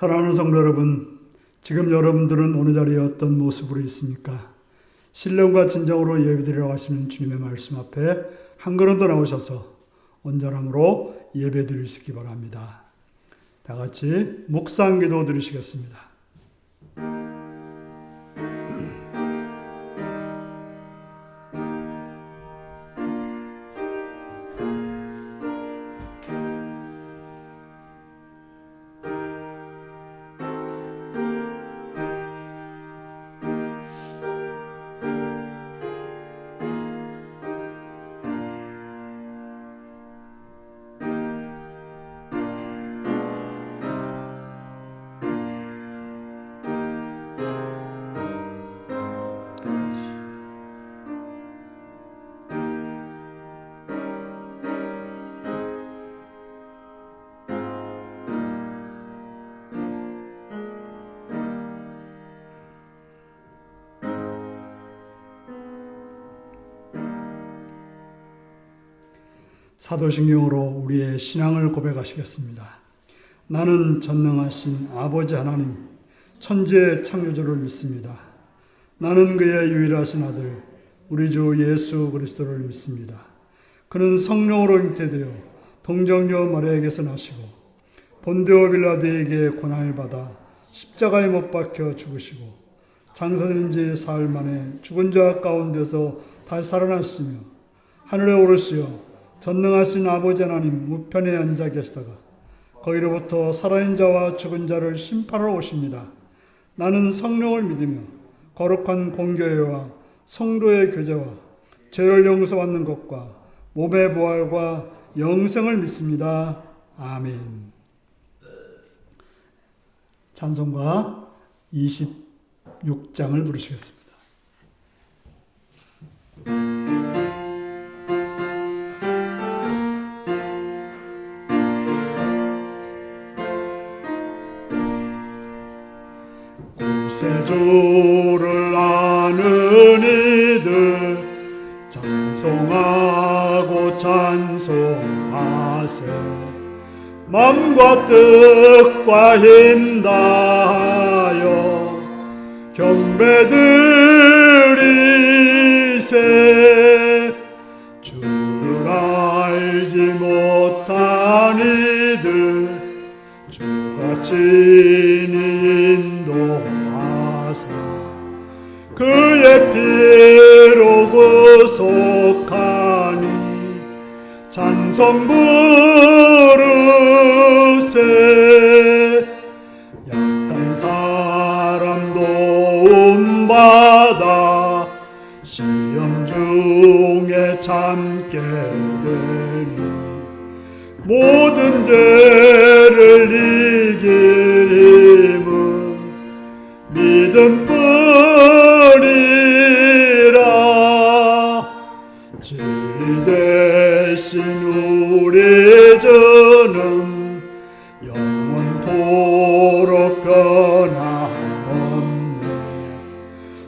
사랑하는 성도 여러분, 지금 여러분들은 어느 자리에 어떤 모습으로 있습니까? 신령과 진정으로 예배드리러 가시는 주님의 말씀 앞에 한 걸음 더 나오셔서 온전함으로 예배드리시기 바랍니다. 다 같이 묵상 기도 드리시겠습니다. 사도신경으로 우리의 신앙을 고백하시겠습니다. 나는 전능하신 아버지 하나님, 천지의 창조주를 믿습니다. 나는 그의 유일하신 아들, 우리 주 예수 그리스도를 믿습니다. 그는 성령으로 잉태되어 동정녀 마리아에게서 나시고 본디오 빌라도에게 고난을 받아 십자가에 못 박혀 죽으시고 장사된 지 사흘 만에 죽은 자 가운데서 다시 살아나시며 하늘에 오르시어 전능하신 아버지 하나님 우편에 앉아 계시다가 거기로부터 살아있는 자와 죽은 자를 심판하러 오십니다. 나는 성령을 믿으며 거룩한 공교회와 성도의 교제와 죄를 용서받는 것과 몸의 부활과 영생을 믿습니다. 아멘. 찬송가 26장을 부르시겠습니다. 구세주를 아는 이들 찬송하고 찬송하세. 맘과 뜻과 힘 다하여 경배드리세. 주를 알지 못한 이들 주가 친히 인도하사 그의 피로 구속하니 찬송 부르세. 약한 사람 도움받아 시험 중에 참게 되니 모든 죄를 이길 힘은 믿음뿐이라. 진리 대신 우리 주는 영원토록 변함없네.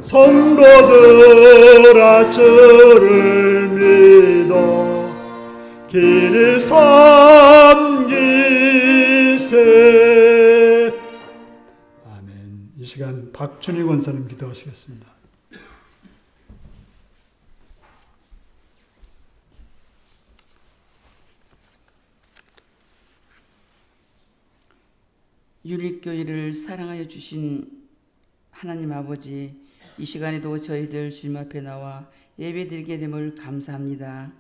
성도들아 주를 믿어 길이 섬기세. 아멘. 이 시간 박준희 권사님 기도하시겠습니다. 율리교회를 사랑하여 주신 하나님 아버지, 이 시간에도 저희들 주님 앞에 나와 예배드리게 됨을 감사합니다.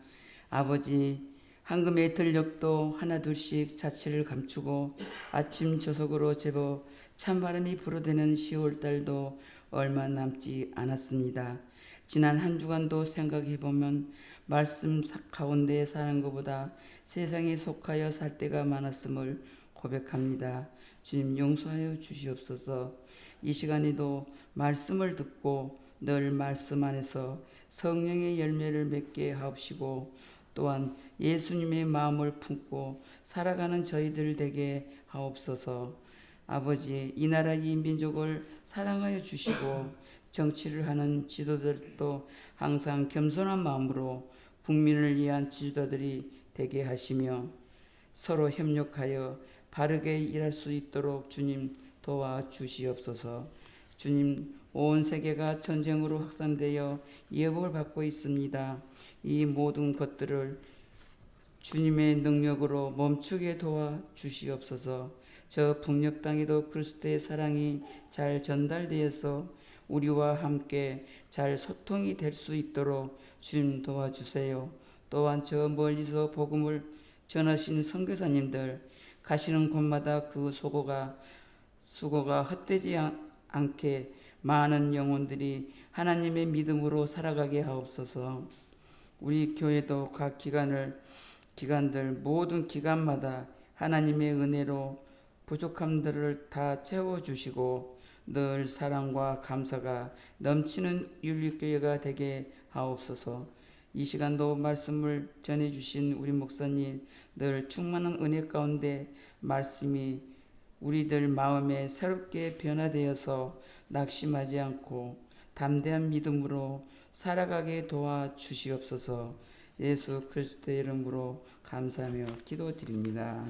아버지, 황금의 들녘도 하나둘씩 자취를 감추고 아침 조석으로 제법 찬바람이 불어대는 10월달도 얼마 남지 않았습니다. 지난 한 주간도 생각해보면 말씀 가운데 사는 것보다 세상에 속하여 살 때가 많았음을 고백합니다. 주님 용서하여 주시옵소서. 이 시간에도 말씀을 듣고 늘 말씀 안에서 성령의 열매를 맺게 하옵시고 또한 예수님의 마음을 품고 살아가는 저희들 되게 하옵소서. 아버지, 이 나라 이 민족을 사랑하여 주시고 정치를 하는 지도자들도 항상 겸손한 마음으로 국민을 위한 지도자들이 되게 하시며 서로 협력하여 바르게 일할 수 있도록 주님 도와주시옵소서. 주님, 온 세계가 전쟁으로 확산되어 예복을 받고 있습니다. 이 모든 것들을 주님의 능력으로 멈추게 도와주시옵소서. 저 북녘 땅에도 그리스도의 사랑이 잘 전달되어서 우리와 함께 잘 소통이 될 수 있도록 주님 도와주세요. 또한 저 멀리서 복음을 전하신 선교사님들 가시는 곳마다 그 수고가 헛되지 않게 많은 영혼들이 하나님의 믿음으로 살아가게 하옵소서. 우리 교회도 각 기관들 모든 기관마다 하나님의 은혜로 부족함들을 다 채워주시고 늘 사랑과 감사가 넘치는 윤리교회가 되게 하옵소서. 이 시간도 말씀을 전해주신 우리 목사님 늘 충만한 은혜 가운데 말씀이 우리들 마음에 새롭게 변화되어서 낙심하지 않고 담대한 믿음으로 살아가게 도와주시옵소서. 예수 그리스도의 이름으로 감사하며 기도드립니다.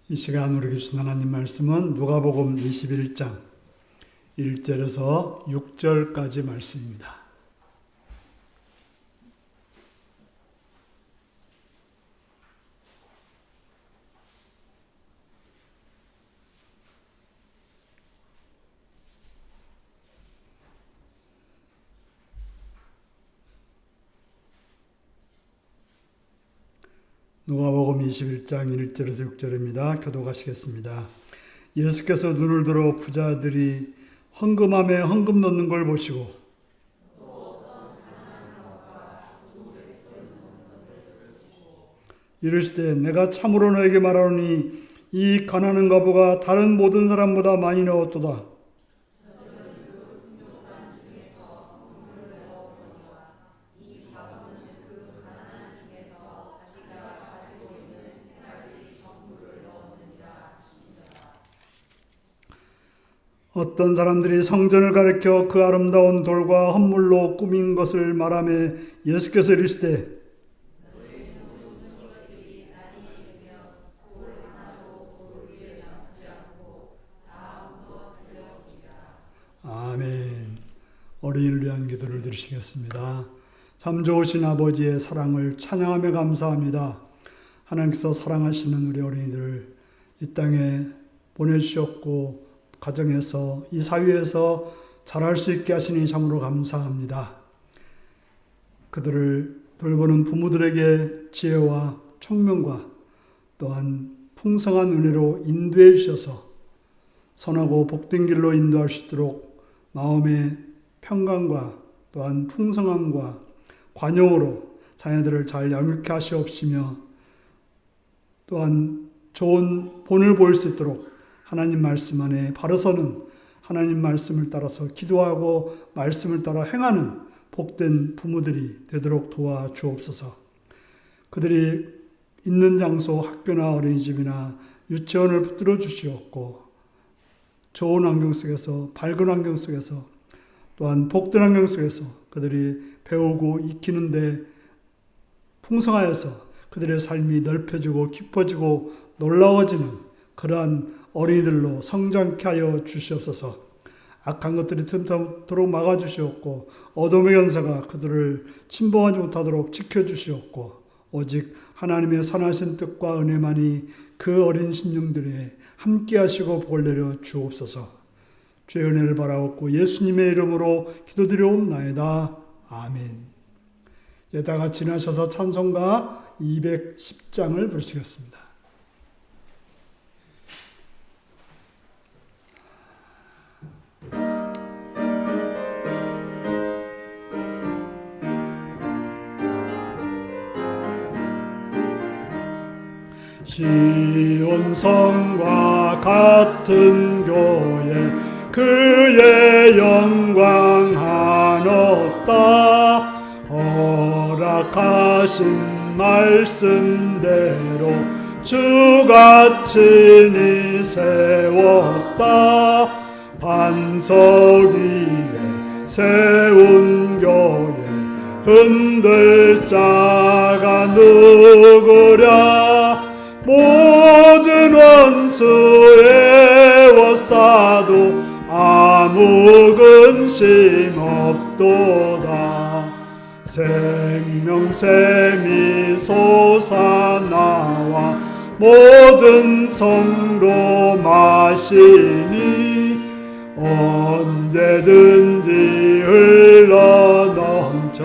이 시간 우리 주신 하나님 말씀은 누가복음 21장 1절에서 6절까지 말씀입니다. 누가복음 21장 1절에서 6절입니다. 교독하시겠습니다. 예수께서 눈을 들어 부자들이 헌금함에 헌금 넣는 걸 보시고 이르시되 내가 참으로 너에게 말하노니 이 가난한 과부가 다른 모든 사람보다 많이 넣었도다. 어떤 사람들이 성전을 가리켜 그 아름다운 돌과 헌물로 꾸민 것을 말하며 예수께서 이르시되 아멘. 어린이를 위한 기도를 드리시겠습니다. 참 좋으신 아버지의 사랑을 찬양하며 감사합니다. 하나님께서 사랑하시는 우리 어린이들을 이 땅에 보내주셨고 가정에서 이 사회에서 자랄 수 있게 하시니 참으로 감사합니다. 그들을 돌보는 부모들에게 지혜와 총명과 또한 풍성한 은혜로 인도해 주셔서 선하고 복된 길로 인도할 수 있도록 마음의 평강과 또한 풍성함과 관용으로 자녀들을 잘 양육케 하시옵시며 또한 좋은 본을 보일 수 있도록 하나님 말씀 안에 바로 서는 하나님 말씀을 따라서 기도하고 말씀을 따라 행하는 복된 부모들이 되도록 도와주옵소서. 그들이 있는 장소 학교나 어린이집이나 유치원을 붙들어 주시옵고 좋은 환경 속에서 밝은 환경 속에서 또한 복된 환경 속에서 그들이 배우고 익히는데 풍성하여서 그들의 삶이 넓혀지고 깊어지고 놀라워지는 그러한 어린이들로 성장케 하여 주시옵소서. 악한 것들이 틈타도록 막아주시옵고 어둠의 연사가 그들을 침범하지 못하도록 지켜주시옵고 오직 하나님의 선하신 뜻과 은혜만이 그 어린 심령들에 함께 하시고 복을 내려 주옵소서. 주의 은혜를 바라옵고 예수님의 이름으로 기도드리옵나이다. 아멘. 이제 다 같이 나셔서 찬송가 210장을 부르시겠습니다. 시온성과 같은 교회 그의 영광 한없다. 허락하신 말씀대로 주가 친히 세웠다. 반석 위에 세운 교회 흔들 자가 누구랴. 모든 원수 애워싸도 아무 근심 없도다. 생명샘이 솟아나와 모든 성도 마시니 언제든지 흘러넘쳐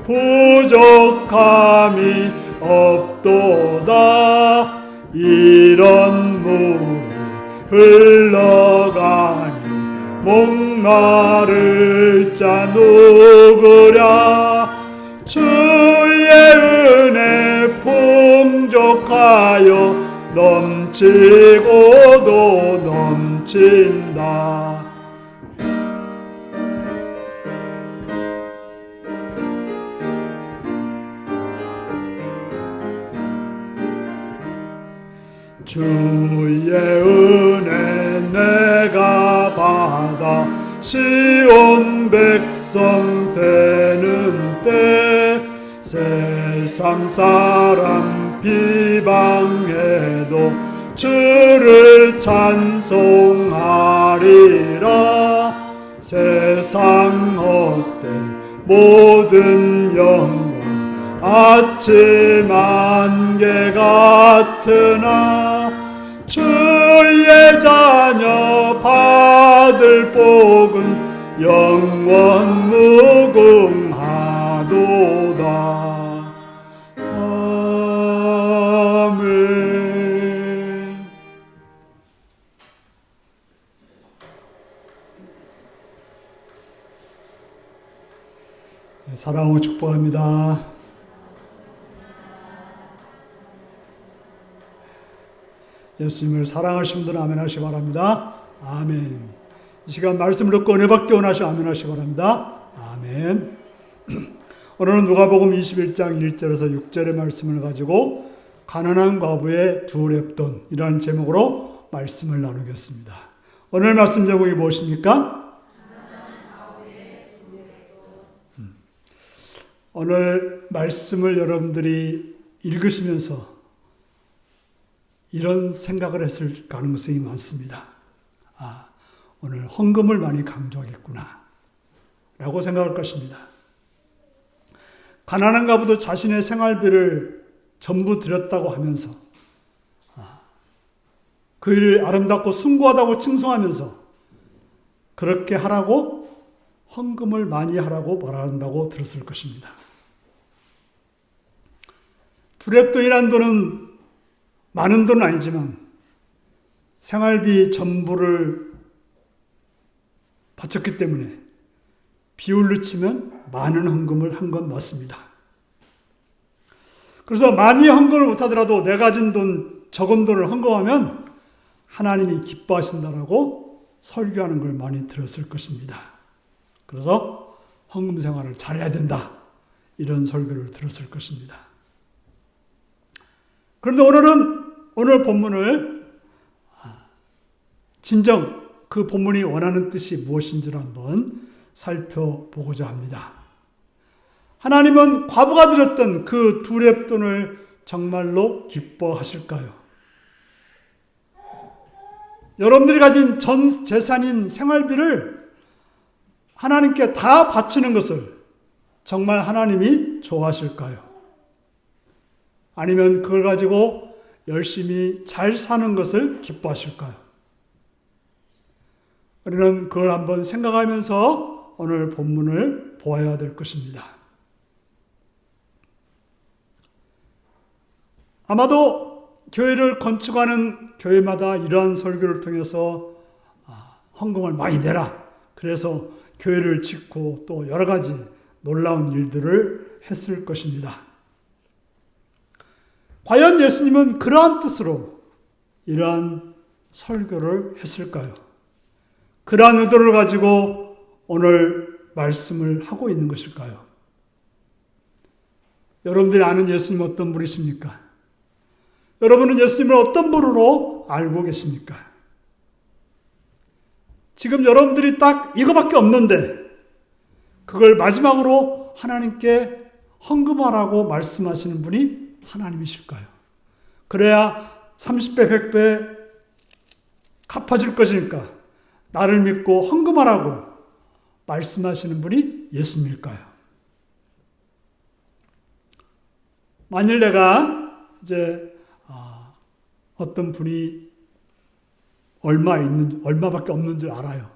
부족함이 없도다. 이런 물이 흘러가니 목마를 자 누구랴. 주의 은혜 풍족하여 넘치고도 넘친다. 주의 은혜 내가 받아 시온 백성 되는 때 세상 사람 비방해도 주를 찬송하리라. 세상 헛된 모든 영광 아침 안개 같으나 주의 자녀 받을 복은 영원 무궁하도다. 아멘. 사랑하고 축복합니다. 예수님을 사랑하시는 분들은 아멘 하시기 바랍니다. 아멘. 이 시간 말씀을 듣고 은혜 받기 원하시고 아멘 하시기 바랍니다. 아멘. 오늘은 누가복음 21장 1절에서 6절의 말씀을 가지고 가난한 과부의 두 렙돈이라는 제목으로 말씀을 나누겠습니다. 오늘 말씀 제목이 무엇입니까? 오늘 말씀을 여러분들이 읽으시면서 이런 생각을 했을 가능성이 많습니다. 아, 오늘 헌금을 많이 강조하겠구나 라고 생각할 것입니다. 가난한 가부도 자신의 생활비를 전부 드렸다고 하면서 그 일을 아름답고 숭고하다고 칭송하면서 그렇게 하라고 헌금을 많이 하라고 말한다고 들었을 것입니다. 두 렙돈이라는 돈은 많은 돈은 아니지만 생활비 전부를 바쳤기 때문에 비율로 치면 많은 헌금을 한 건 맞습니다. 그래서 많이 헌금을 못하더라도 내 가진 돈, 적은 돈을 헌금하면 하나님이 기뻐하신다라고 설교하는 걸 많이 들었을 것입니다. 그래서 헌금 생활을 잘해야 된다. 이런 설교를 들었을 것입니다. 그런데 오늘 본문을 진정 그 본문이 원하는 뜻이 무엇인지를 한번 살펴보고자 합니다. 하나님은 과부가 드렸던 그 두 렙돈을 정말로 기뻐하실까요? 여러분들이 가진 전 재산인 생활비를 하나님께 다 바치는 것을 정말 하나님이 좋아하실까요? 아니면 그걸 가지고 열심히 잘 사는 것을 기뻐하실까요? 우리는 그걸 한번 생각하면서 오늘 본문을 보아야 될 것입니다. 아마도 교회를 건축하는 교회마다 이러한 설교를 통해서 헌금을 많이 내라. 그래서 교회를 짓고 또 여러 가지 놀라운 일들을 했을 것입니다. 과연 예수님은 그러한 뜻으로 이러한 설교를 했을까요? 그러한 의도를 가지고 오늘 말씀을 하고 있는 것일까요? 여러분들이 아는 예수님은 어떤 분이십니까? 여러분은 예수님을 어떤 분으로 알고 계십니까? 지금 여러분들이 딱 이거밖에 없는데 그걸 마지막으로 하나님께 헌금하라고 말씀하시는 분이 하나님이실까요? 그래야 30배, 100배 갚아줄 것이니까 나를 믿고 헌금하라고 말씀하시는 분이 예수님일까요? 만일 내가 이제 어떤 분이 얼마밖에 없는 줄 알아요.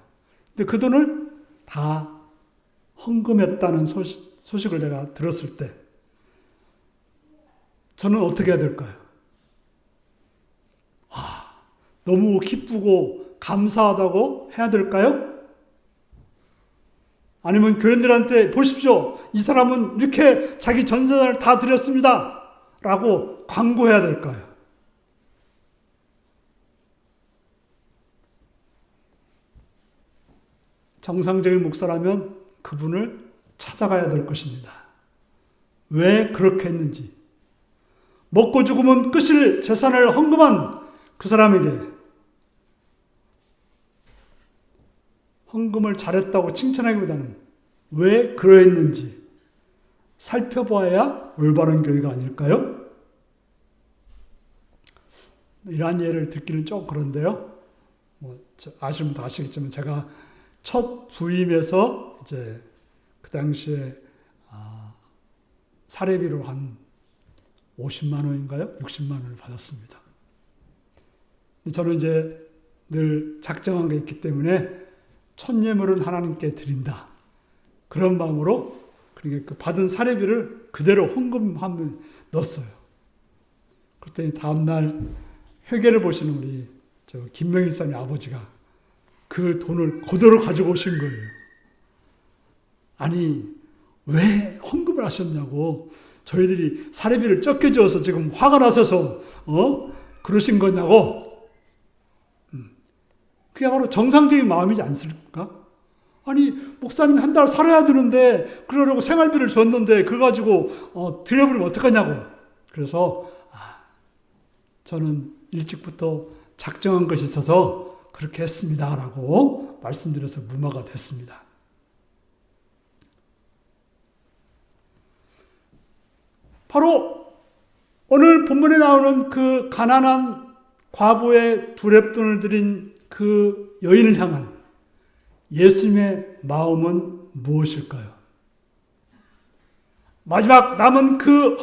근데 그 돈을 다 헌금했다는 소식을 내가 들었을 때 저는 어떻게 해야 될까요? 너무 기쁘고 감사하다고 해야 될까요? 아니면 교인들한테 보십시오. 이 사람은 이렇게 자기 전재산을 다 드렸습니다. 라고 광고해야 될까요? 정상적인 목사라면 그분을 찾아가야 될 것입니다. 왜 그렇게 했는지. 먹고 죽으면 끝일 재산을 헌금한 그 사람에게 헌금을 잘했다고 칭찬하기보다는 왜 그러했는지 살펴봐야 올바른 교회가 아닐까요? 이러한 예를 듣기는 좀 그런데요. 아시는 분도 아시겠지만 제가 첫 부임해서 이제 그 당시에 사례비로 한 50만 원인가요? 60만 원을 받았습니다. 저는 이제 늘 작정한 게 있기 때문에 첫 예물은 하나님께 드린다. 그런 마음으로 그러니까 그 받은 사례비를 그대로 헌금함을 넣었어요. 그랬더니 다음날 회계를 보시는 우리 김명희 사님 아버지가 그 돈을 그대로 가지고 오신 거예요. 아니 왜 헌금을 하셨냐고. 저희들이 사례비를 적게 줘서 지금 화가 나셔서 그러신 거냐고. 그게 바로 정상적인 마음이지 않습니까? 아니 목사님 한 달 살아야 되는데 그러려고 생활비를 줬는데 그거 가지고 드려버리면 어떡하냐고. 그래서 저는 일찍부터 작정한 것이 있어서 그렇게 했습니다 라고 말씀드려서 무마가 됐습니다. 바로 오늘 본문에 나오는 그 가난한 과부의 두렙돈을 드린 그 여인을 향한 예수님의 마음은 무엇일까요? 마지막 남은 그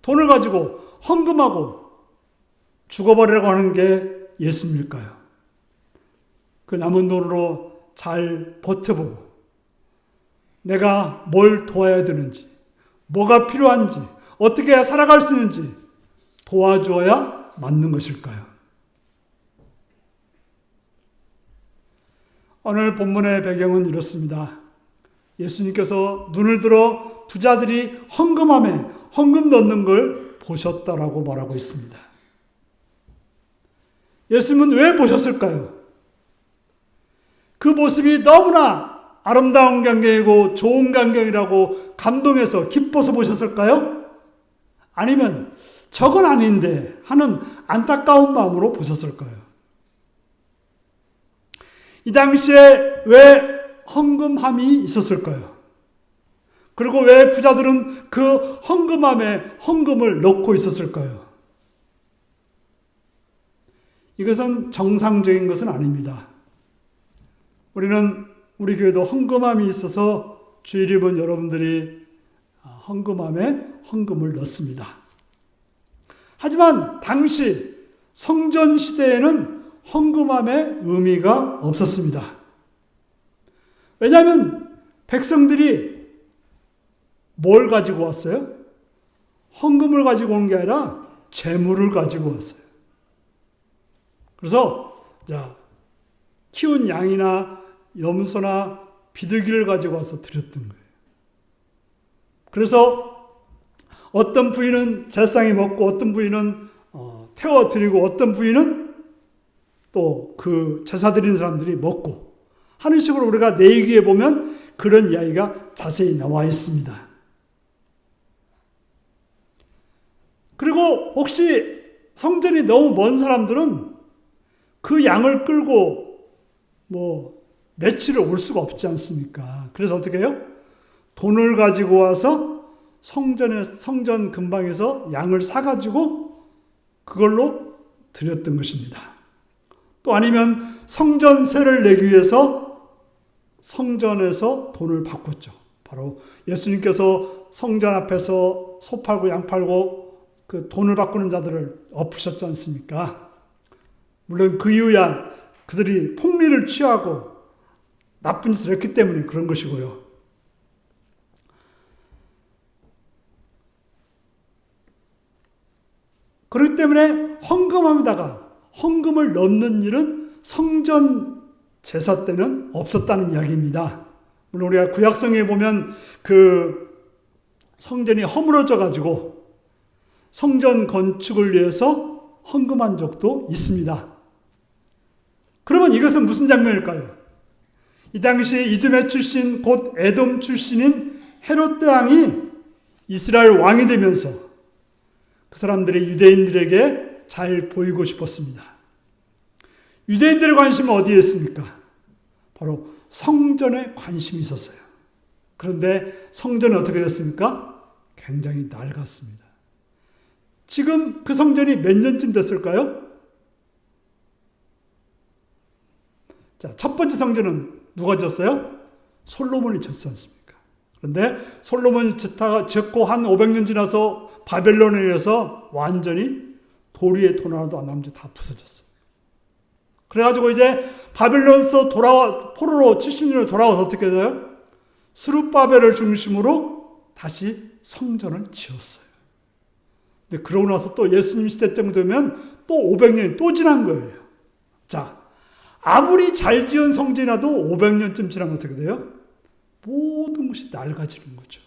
돈을 가지고 헌금하고 죽어버리라고 하는 게 예수님일까요? 그 남은 돈으로 잘 버텨보고 내가 뭘 도와야 되는지, 뭐가 필요한지, 어떻게 해야 살아갈 수 있는지 도와주어야 맞는 것일까요? 오늘 본문의 배경은 이렇습니다. 예수님께서 눈을 들어 부자들이 헌금함에 헌금 넣는 걸 보셨다라고 말하고 있습니다. 예수님은 왜 보셨을까요? 그 모습이 너무나 아름다운 광경이고 좋은 광경이라고 감동해서 기뻐서 보셨을까요? 아니면 저건 아닌데 하는 안타까운 마음으로 보셨을까요? 이 당시에 왜 헌금함이 있었을까요? 그리고 왜 부자들은 그 헌금함에 헌금을 넣고 있었을까요? 이것은 정상적인 것은 아닙니다. 우리 교회도 헌금함이 있어서 주일이면 여러분들이 헌금함에 헌금을 넣습니다. 하지만 당시 성전 시대에는 헌금함의 의미가 없었습니다. 왜냐하면 백성들이 뭘 가지고 왔어요? 헌금을 가지고 온 게 아니라 재물을 가지고 왔어요. 그래서 키운 양이나 염소나 비둘기를 가지고 와서 드렸던 거예요. 그래서 어떤 부위는 제사장이 먹고 어떤 부위는 태워드리고 어떤 부위는 또 그 제사 드리는 사람들이 먹고 하는 식으로 우리가 내위기에 보면 그런 이야기가 자세히 나와 있습니다. 그리고 혹시 성전이 너무 먼 사람들은 그 양을 끌고 며칠을 올 수가 없지 않습니까? 그래서 어떻게 해요? 돈을 가지고 와서 성전 근방에서 양을 사가지고 그걸로 드렸던 것입니다. 또 아니면 성전세를 내기 위해서 성전에서 돈을 바꿨죠. 바로 예수님께서 성전 앞에서 소 팔고 양 팔고 그 돈을 바꾸는 자들을 엎으셨지 않습니까? 물론 그 이유야 그들이 폭리를 취하고 나쁜 짓을 했기 때문에 그런 것이고요. 그렇기 때문에 헌금함에다가 헌금을 넣는 일은 성전 제사 때는 없었다는 이야기입니다. 물론 우리가 구약성에 보면 그 성전이 허물어져 가지고 성전 건축을 위해서 헌금한 적도 있습니다. 그러면 이것은 무슨 장면일까요? 이 당시 이두메 출신 곧 에돔 출신인 헤롯 왕이 이스라엘 왕이 되면서 그 사람들이 유대인들에게 잘 보이고 싶었습니다. 유대인들의 관심은 어디에 있습니까? 바로 성전에 관심이 있었어요. 그런데 성전은 어떻게 됐습니까? 굉장히 낡았습니다. 지금 그 성전이 몇 년쯤 됐을까요? 자, 첫 번째 성전은 누가 지었어요? 솔로몬이 지었지 않습니까? 그런데 솔로몬이 짓고 한 500년 지나서 바벨론에 의해서 완전히 도리에 돈 하나도 안 남지 다 부서졌어요. 그래가지고 이제 바벨론에서 포로로 70년을 돌아와서 어떻게 돼요? 스룹바벨을 중심으로 다시 성전을 지었어요. 근데 그러고 나서 또 예수님 시대쯤 되면 또 500년이 또 지난 거예요. 자, 아무리 잘 지은 성전이라도 500년쯤 지나면 어떻게 돼요? 모든 것이 낡아지는 거죠.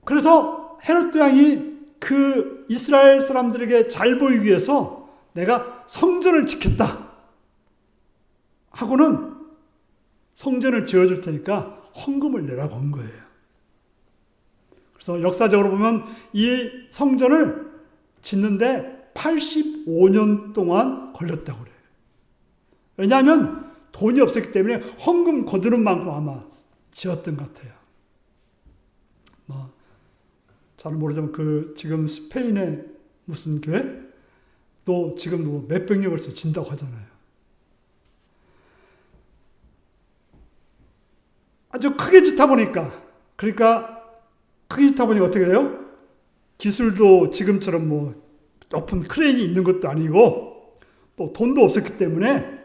그래서 헤롯 왕이 그 이스라엘 사람들에게 잘 보이기 위해서 내가 성전을 짓겠다 하고는 성전을 지어줄 테니까 헌금을 내라고 한 거예요. 그래서 역사적으로 보면 이 성전을 짓는데 85년 동안 걸렸다고 그래요. 왜냐하면 돈이 없었기 때문에 헌금 거두는 만큼 아마 지었던 것 같아요. 잘 모르지만 지금 스페인의 무슨 교회? 또 지금 몇백 년 걸쳐 진다고 하잖아요. 아주 크게 짓다 보니까, 크게 짓다 보니까 어떻게 돼요? 기술도 지금처럼 높은 크레인이 있는 것도 아니고, 또 돈도 없었기 때문에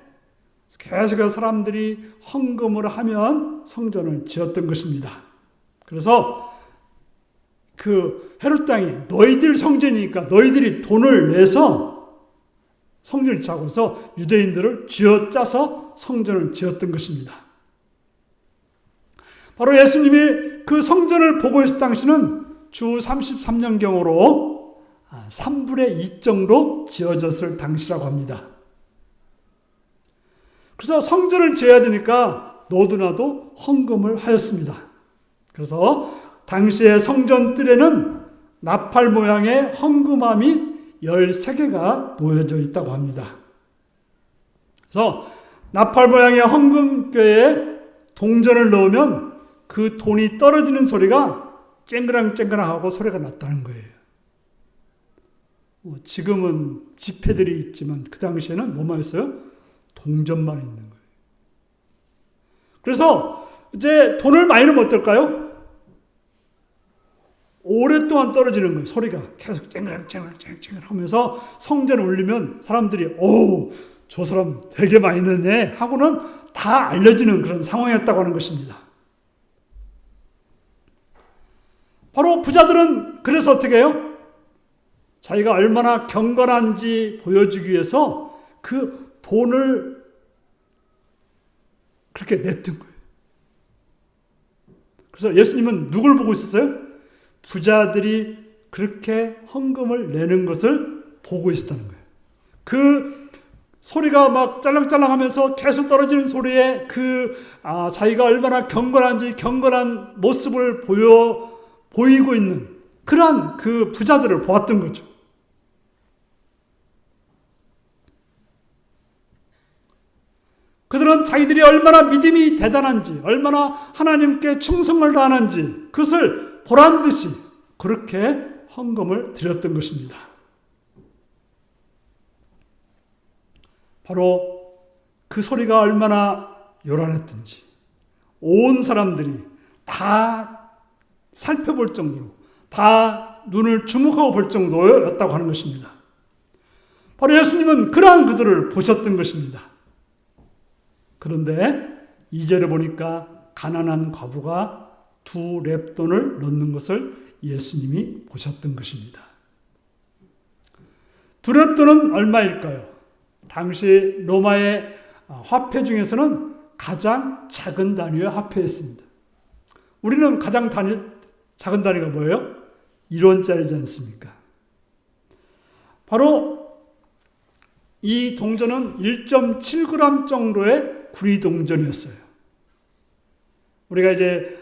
계속해서 사람들이 헌금을 하면 성전을 지었던 것입니다. 그래서 그 헤롯 왕이 너희들 성전이니까 너희들이 돈을 내서 성전을 짜고서 유대인들을 쥐어짜서 성전을 지었던 것입니다. 바로 예수님이 그 성전을 보고 있을 당시는 주 33년경으로 3분의 2 정도 지어졌을 당시라고 합니다. 그래서 성전을 지어야 되니까 너도 나도 헌금을 하였습니다. 그래서 당시의 성전 뜰에는 나팔 모양의 헌금함이 13개가 놓여져 있다고 합니다. 그래서 나팔 모양의 헌금궤에 동전을 넣으면 그 돈이 떨어지는 소리가 쨍그랑쨍그랑하고 소리가 났다는 거예요. 지금은 지폐들이 있지만 그 당시에는 뭐만 있어요? 동전만 있는 거예요. 그래서 이제 돈을 많이 넣으면 어떨까요? 오랫동안 떨어지는 거예요. 소리가 계속 쨍그랑쨍그랑 하면서 성전을 울리면 사람들이 저 사람 되게 많이 넣네 하고는 다 알려지는 그런 상황이었다고 하는 것입니다. 바로 부자들은 그래서 어떻게 해요? 자기가 얼마나 경건한지 보여주기 위해서 그 돈을 그렇게 냈던 거예요. 그래서 예수님은 누굴 보고 있었어요? 부자들이 그렇게 헌금을 내는 것을 보고 있었다는 거예요. 그 소리가 막 짤랑짤랑 하면서 계속 떨어지는 소리에 자기가 얼마나 경건한 모습을 보이고 있는 그러한 그 부자들을 보았던 거죠. 그들은 자기들이 얼마나 믿음이 대단한지, 얼마나 하나님께 충성을 다하는지 그것을 보란 듯이 그렇게 헌금을 드렸던 것입니다. 바로 그 소리가 얼마나 요란했던지 온 사람들이 다 살펴볼 정도로, 다 눈을 주목하고 볼 정도였다고 하는 것입니다. 바로 예수님은 그러한 그들을 보셨던 것입니다. 그런데 2절에 보니까 가난한 과부가 2 렙돈을 넣는 것을 예수님이 보셨던 것입니다. 2 렙돈은 얼마일까요? 당시 로마의 화폐 중에서는 가장 작은 단위의 화폐였습니다. 우리는 가장 작은 단위가 뭐예요? 1원짜리지 않습니까? 바로 이 동전은 1.7g 정도의 구리 동전이었어요. 우리가 이제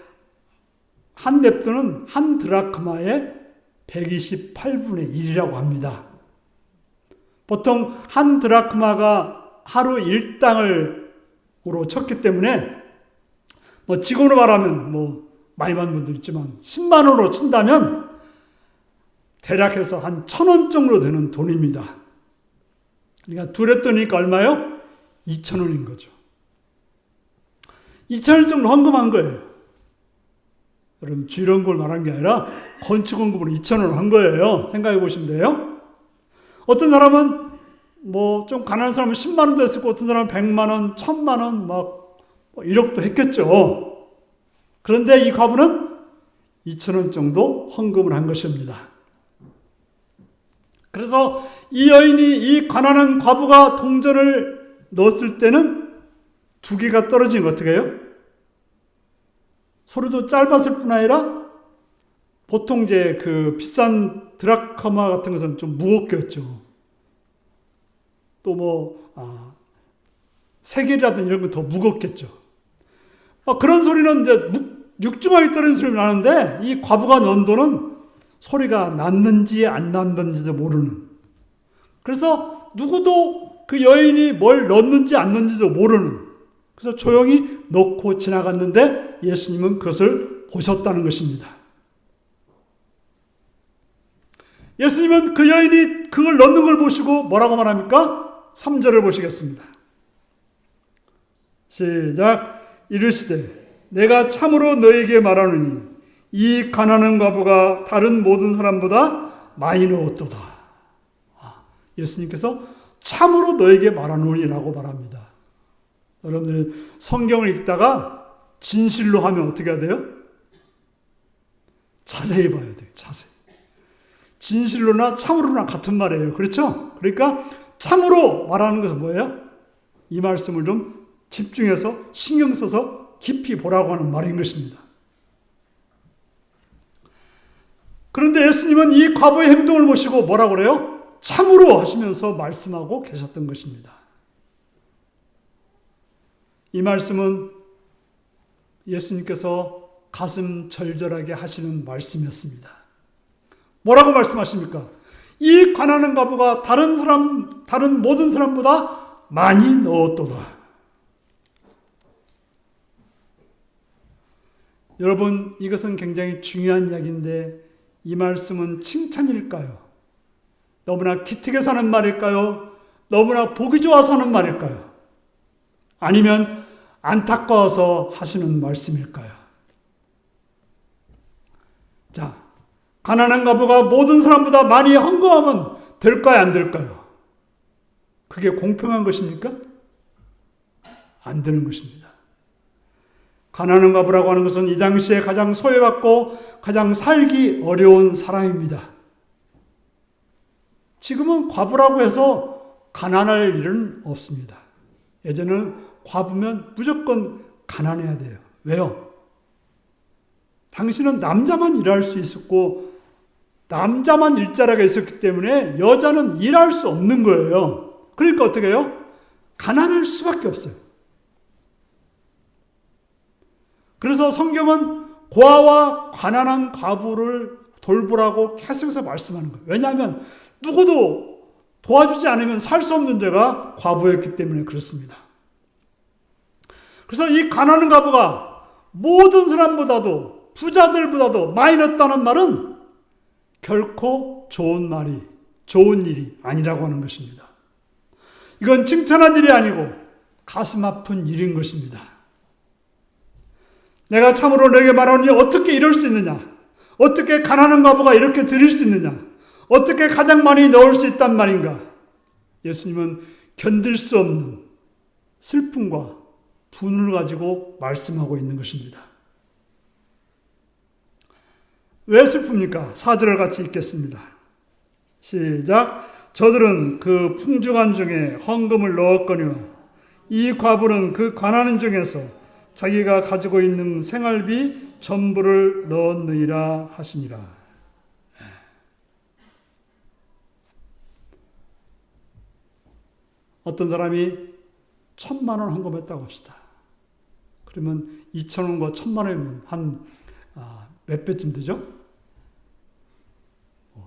한 렙돈은 한 드라크마의 128분의 1이라고 합니다. 보통 한 드라크마가 하루 1당으로 쳤기 때문에 지금으로 말하면 많이 받는 분들 있지만 10만 원으로 친다면 대략 해서 한 1,000원 정도 되는 돈입니다. 그러니까 2 렙돈이니까 얼마요? 2,000원인 거죠. 2,000원 정도 헌금한 거예요. 여러분 이런 걸 말한 게 아니라 건축 헌금으로 2,000원을 한 거예요. 생각해 보시면 돼요. 어떤 사람은 좀 가난한 사람은 10만 원도 했을 거고 어떤 사람은 100만 원, 1,000만 원, 1억도 했겠죠. 그런데 이 과부는 2,000원 정도 헌금을 한 것입니다. 그래서 이 여인이 이 가난한 과부가 동전을 넣었을 때는 2개가 떨어지면 어떻게 해요? 소리도 짧았을 뿐 아니라 보통 이제 그 비싼 드라크마 같은 것은 좀 무겁겠죠. 또 세겔이라든지 이런 건 더 무겁겠죠. 그런 소리는 이제 육중하게 떨어지는 소리가 나는데 이 과부가 넣은 돈은 소리가 났는지 안 났는지도 모르는. 그래서 누구도 그 여인이 뭘 넣었는지 안 넣었는지도 모르는. 그래서 조용히 넣고 지나갔는데 예수님은 그것을 보셨다는 것입니다. 예수님은 그 여인이 그걸 넣는 걸 보시고 뭐라고 말합니까? 3절을 보시겠습니다. 시작. 이르시되 내가 참으로 너에게 말하노니 이 가난한 과부가 다른 모든 사람보다 많이 넣었도다. 예수님께서 참으로 너에게 말하노니라고 말합니다. 여러분들 성경을 읽다가 진실로 하면 어떻게 해야 돼요? 자세히 봐야 돼요. 자세히. 진실로나 참으로나 같은 말이에요. 그렇죠? 그러니까 참으로 말하는 것은 뭐예요? 이 말씀을 좀 집중해서 신경 써서 깊이 보라고 하는 말인 것입니다. 그런데 예수님은 이 과부의 행동을 보시고 뭐라고 그래요? 참으로 하시면서 말씀하고 계셨던 것입니다. 이 말씀은 예수님께서 가슴 절절하게 하시는 말씀이었습니다. 뭐라고 말씀하십니까? 이 가난한 과부가 다른 모든 사람보다 많이 넣었도다. 여러분, 이것은 굉장히 중요한 이야기인데 이 말씀은 칭찬일까요? 너무나 기특해서 하는 말일까요? 너무나 보기 좋아서 하는 말일까요? 아니면 안타까워서 하시는 말씀일까요? 자, 가난한 과부가 모든 사람보다 많이 헌금하면 될까요? 안 될까요? 그게 공평한 것입니까? 안 되는 것입니다. 가난한 과부라고 하는 것은 이 당시에 가장 소외받고 가장 살기 어려운 사람입니다. 지금은 과부라고 해서 가난할 일은 없습니다. 예전에는 과부면 무조건 가난해야 돼요. 왜요? 당신은 남자만 일할 수 있었고 남자만 일자리가 있었기 때문에 여자는 일할 수 없는 거예요. 그러니까 어떻게 해요? 가난할 수밖에 없어요. 그래서 성경은 고아와 가난한 과부를 돌보라고 계속해서 말씀하는 거예요. 왜냐하면 누구도 도와주지 않으면 살 수 없는 자가 과부였기 때문에 그렇습니다. 그래서 이 가난한 과부가 모든 사람보다도 부자들보다도 많이 넣었다는 말은 결코 좋은 일이 아니라고 하는 것입니다. 이건 칭찬한 일이 아니고 가슴 아픈 일인 것입니다. 내가 참으로 너에게 말하노니 어떻게 이럴 수 있느냐? 어떻게 가난한 과부가 이렇게 드릴 수 있느냐? 어떻게 가장 많이 넣을 수 있단 말인가? 예수님은 견딜 수 없는 슬픔과 분을 가지고 말씀하고 있는 것입니다. 왜 슬픕니까? 4절을 같이 읽겠습니다. 시작. 저들은 그 풍족한 중에 헌금을 넣었거니와 이 과부는 그 가난한 중에서 자기가 가지고 있는 생활비 전부를 넣었느니라 하시니라. 어떤 사람이 1,000만 원 헌금했다고 합시다. 그러면 2,000원과 1,000만 원이면 한 몇 배쯤 되죠?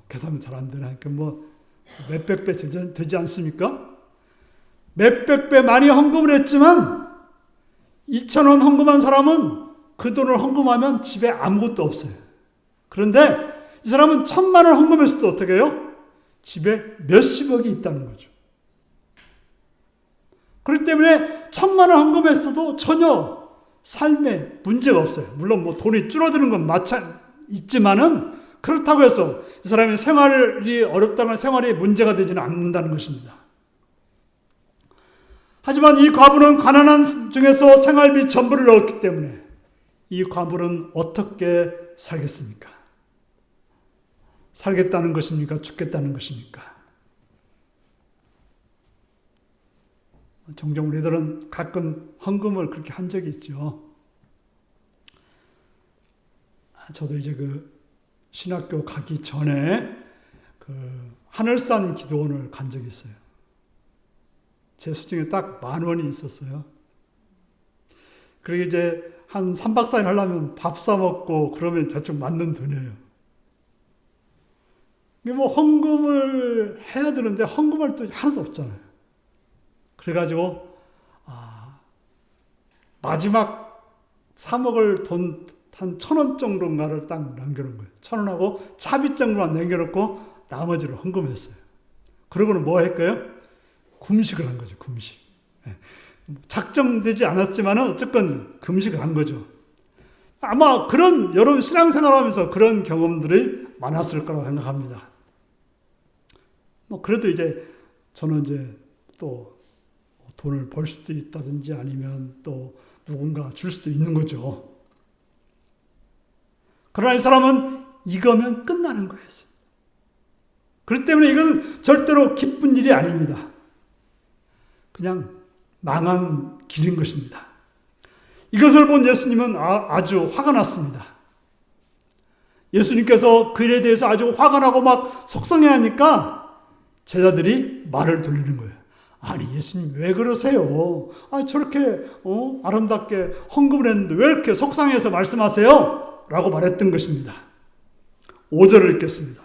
계산은 잘 안 되나? 그러니까 몇백 배 되지 않습니까? 몇백 배 많이 헌금을 했지만 2,000원 헌금한 사람은 그 돈을 헌금하면 집에 아무것도 없어요. 그런데 이 사람은 1,000만 원 헌금했을 때 어떻게 해요? 집에 몇십억이 있다는 거죠. 그렇기 때문에 1,000만 원 헌금했어도 전혀 삶에 문제가 없어요. 물론 돈이 줄어드는 건 있지만은 그렇다고 해서 이 사람의 생활이 어렵다면 생활에 문제가 되지는 않는다는 것입니다. 하지만 이 과부는 가난한 중에서 생활비 전부를 넣었기 때문에 이 과부는 어떻게 살겠습니까? 살겠다는 것입니까? 죽겠다는 것입니까? 종종 우리들은 가끔 헌금을 그렇게 한 적이 있죠. 저도 이제 신학교 가기 전에 하늘산 기도원을 간 적이 있어요. 제 수중에 딱 10,000원이 있었어요. 그리고 이제 한 3박 4일 하려면 밥 사 먹고 그러면 대충 맞는 돈이에요. 헌금을 해야 되는데 헌금할 돈이 하나도 없잖아요. 그래가지고 마지막 사 먹을 돈 한 1,000원 정도인가를 딱 남겨놓은 거예요. 1,000원하고 차비 정도만 남겨놓고 나머지를 헌금했어요. 그러고는 뭐 할까요? 금식을 한 거죠. 금식. 작정되지 않았지만 어쨌건 금식을 한 거죠. 아마 여러분 신앙생활하면서 그런 경험들이 많았을 거라고 생각합니다. 그래도 이제 저는 이제 또 돈을 벌 수도 있다든지 아니면 또 누군가 줄 수도 있는 거죠. 그러나 이 사람은 이거면 끝나는 거예요. 그렇기 때문에 이건 절대로 기쁜 일이 아닙니다. 그냥 망한 길인 것입니다. 이것을 본 예수님은 아주 화가 났습니다. 예수님께서 그 일에 대해서 아주 화가 나고 막 속상해하니까 제자들이 말을 돌리는 거예요. 아니 예수님 왜 그러세요? 저렇게 아름답게 헌금을 했는데 왜 이렇게 속상해서 말씀하세요? 라고 말했던 것입니다. 5절을 읽겠습니다.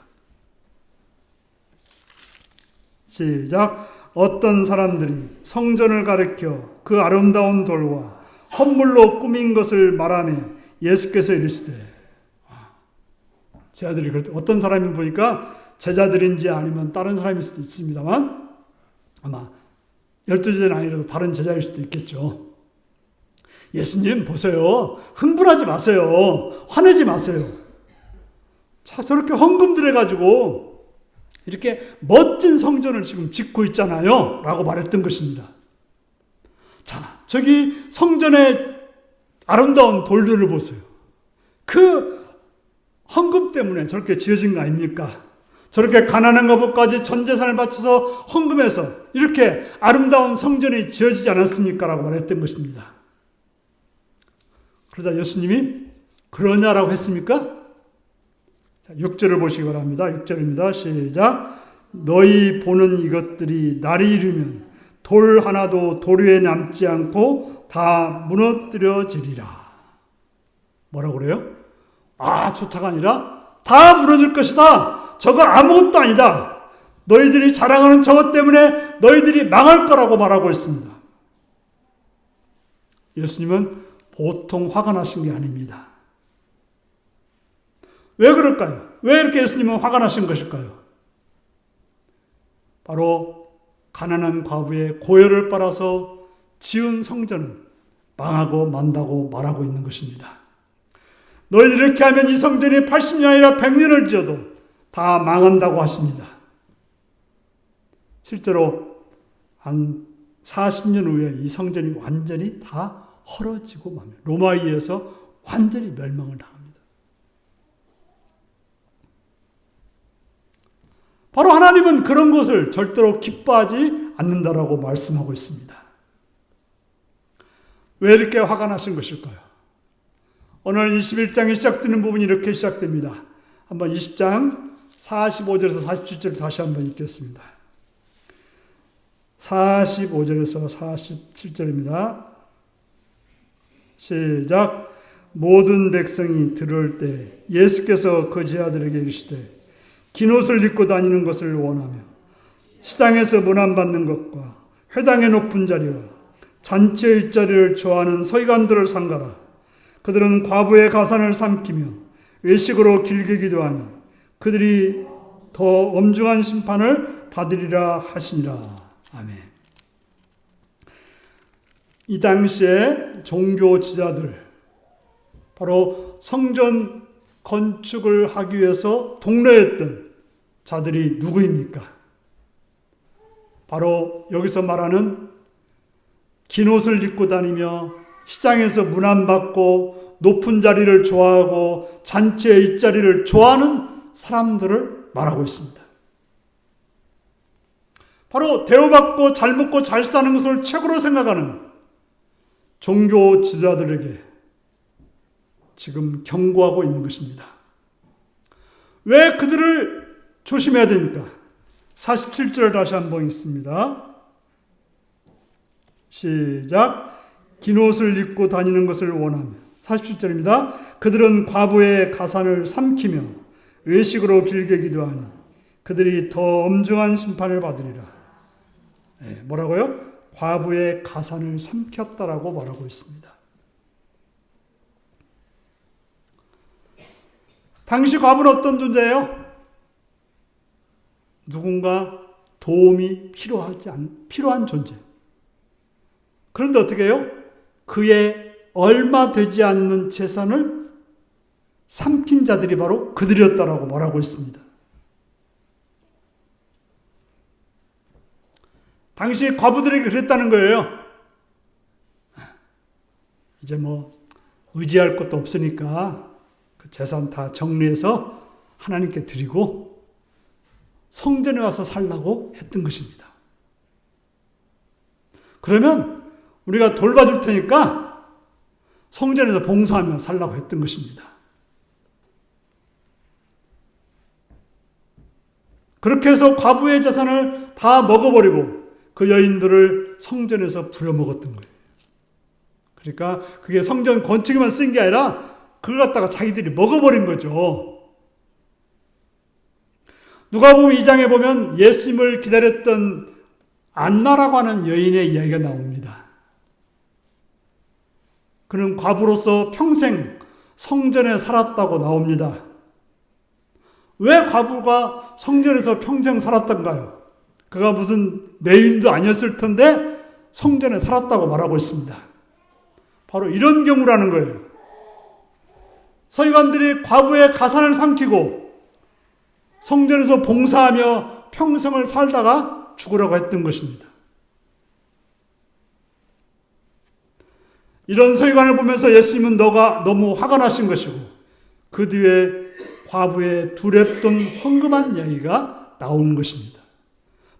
시작. 어떤 사람들이 성전을 가리켜 그 아름다운 돌과 헌물로 꾸민 것을 말하며 예수께서 이르시되, 제자들이 그럴 때 어떤 사람이 보니까 제자들인지 아니면 다른 사람일 수도 있습니다만 아마 12제자는 아니라도 다른 제자일 수도 있겠죠. 예수님 보세요. 흥분하지 마세요. 화내지 마세요. 자, 저렇게 헌금들 해가지고 이렇게 멋진 성전을 지금 짓고 있잖아요. 라고 말했던 것입니다. 자, 저기 성전의 아름다운 돌들을 보세요. 그 헌금 때문에 저렇게 지어진 거 아닙니까? 저렇게 가난한 것까지 전 재산을 바쳐서 헌금해서 이렇게 아름다운 성전이 지어지지 않았습니까? 라고 말했던 것입니다. 그러자 예수님이 그러냐라고 했습니까? 6절을 보시기 바랍니다. 6절입니다. 시작. 너희 보는 이것들이 날이 이르면 돌 하나도 돌 위에 남지 않고 다 무너뜨려지리라. 뭐라고 그래요? 좋다가 아니라 다 무너질 것이다. 저거 아무것도 아니다. 너희들이 자랑하는 저것 때문에 너희들이 망할 거라고 말하고 있습니다. 예수님은 보통 화가 나신 게 아닙니다. 왜 그럴까요? 왜 이렇게 예수님은 화가 나신 것일까요? 바로 가난한 과부의 고열을 빨아서 지은 성전은 망하고 만다고 말하고 있는 것입니다. 너희들 이렇게 하면 이 성전이 80년 아니라 100년을 지어도 다 망한다고 하십니다. 실제로 한 40년 후에 이 성전이 완전히 다 헐어지고 맙니다. 로마에 의해서 완전히 멸망을 당합니다. 바로 하나님은 그런 것을 절대로 기뻐하지 않는다라고 말씀하고 있습니다. 왜 이렇게 화가 나신 것일까요? 오늘 21장이 시작되는 부분이 이렇게 시작됩니다. 한번 20장 45절에서 47절 다시 한번 읽겠습니다. 45절에서 47절입니다. 시작. 모든 백성이 들을 때 예수께서 그 제자들에게 이르시되 긴 옷을 입고 다니는 것을 원하며 시장에서 문안받는 것과 회당의 높은 자리와 잔치의 윗자리를 좋아하는 서기관들을 삼가라. 그들은 과부의 가산을 삼키며 외식으로 길게 기도하니 그들이 더 엄중한 심판을 받으리라 하시니라. 아멘. 이 당시에 종교 지자들, 바로 성전 건축을 하기 위해서 독려했던 자들이 누구입니까? 바로 여기서 말하는 긴 옷을 입고 다니며 시장에서 문안받고 높은 자리를 좋아하고 잔치의 윗자리를 좋아하는 사람들을 말하고 있습니다. 바로 대우받고 잘 먹고 잘 사는 것을 최고로 생각하는 종교 지도자들에게 지금 경고하고 있는 것입니다. 왜 그들을 조심해야 됩니까? 47절 다시 한번 읽습니다. 시작. 긴 옷을 입고 다니는 것을 원하며 47절입니다. 그들은 과부의 가산을 삼키며 외식으로 길게 기도하니 그들이 더 엄중한 심판을 받으리라. 뭐라고요? 과부의 가산을 삼켰다라고 말하고 있습니다. 당시 과부는 어떤 존재예요? 누군가 도움이 필요한 존재. 그런데 어떻게 해요? 그의 얼마 되지 않는 재산을 삼킨 자들이 바로 그들이었다라고 말하고 있습니다. 당시 과부들에게 그랬다는 거예요. 이제 의지할 것도 없으니까 그 재산 다 정리해서 하나님께 드리고 성전에 와서 살라고 했던 것입니다. 그러면 우리가 돌봐줄 테니까 성전에서 봉사하며 살라고 했던 것입니다. 그렇게 해서 과부의 재산을 다 먹어버리고 그 여인들을 성전에서 부려먹었던 거예요. 그러니까 그게 성전 건축에만 쓴 게 아니라 그걸 갖다가 자기들이 먹어버린 거죠. 누가복음 2장에 보면 예수님을 기다렸던 안나라고 하는 여인의 이야기가 나옵니다. 그는 과부로서 평생 성전에 살았다고 나옵니다. 왜 과부가 성전에서 평생 살았던가요? 그가 무슨 내인도 아니었을 텐데 성전에 살았다고 말하고 있습니다. 바로 이런 경우라는 거예요. 서기관들이 과부의 가산을 삼키고 성전에서 봉사하며 평생을 살다가 죽으라고 했던 것입니다. 이런 서기관을 보면서 예수님은 너가 너무 화가 나신 것이고 그 뒤에 과부의 두렵던 헌금한 이야기가 나오는 것입니다.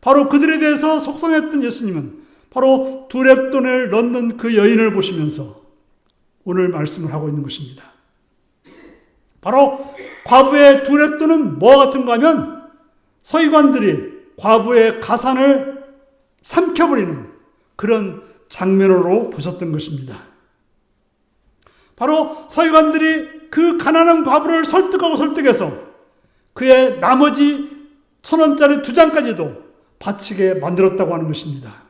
바로 그들에 대해서 속상했던 예수님은 바로 두렙돈을 넣는 그 여인을 보시면서 오늘 말씀을 하고 있는 것입니다. 바로 과부의 두렙돈은 뭐와 같은가 하면 서기관들이 과부의 가산을 삼켜버리는 그런 장면으로 보셨던 것입니다. 바로 서기관들이 그 가난한 과부를 설득해서 그의 나머지 1,000원짜리 2장까지도 바치게 만들었다고 하는 것입니다.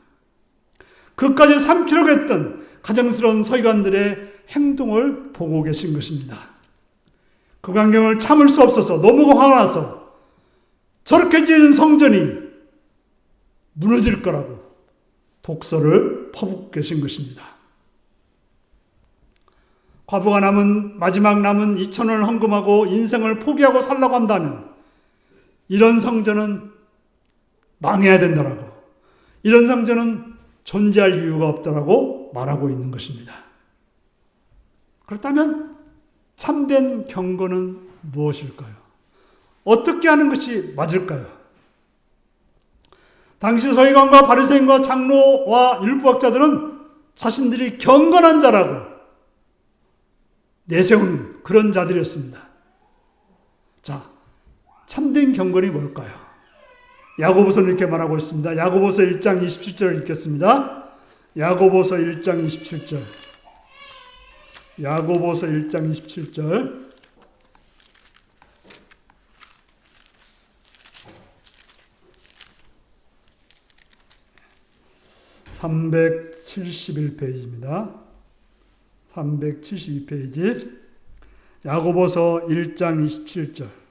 그까지 삼키려고 했던 가정스러운 서기관들의 행동을 보고 계신 것입니다. 그 광경을 참을 수 없어서 너무 화가 나서 저렇게 지은 성전이 무너질 거라고 독서를 퍼붓고 계신 것입니다. 과부가 마지막 남은 2,000원을 헌금하고 인생을 포기하고 살라고 한다면 이런 성전은 망해야 된다라고, 이런 성전은 존재할 이유가 없다라고 말하고 있는 것입니다. 그렇다면 참된 경건은 무엇일까요? 어떻게 하는 것이 맞을까요? 당시 서기관과 바리새인과 장로와 율법학자들은 자신들이 경건한 자라고 내세우는 그런 자들이었습니다. 자, 참된 경건이 뭘까요? 야고보서는 이렇게 말하고 있습니다. 야고보서 1장 27절 읽겠습니다. 야고보서 1장 27절. 야고보서 1장 27절. (371페이지입니다) 372페이지 야고보서 1장 27절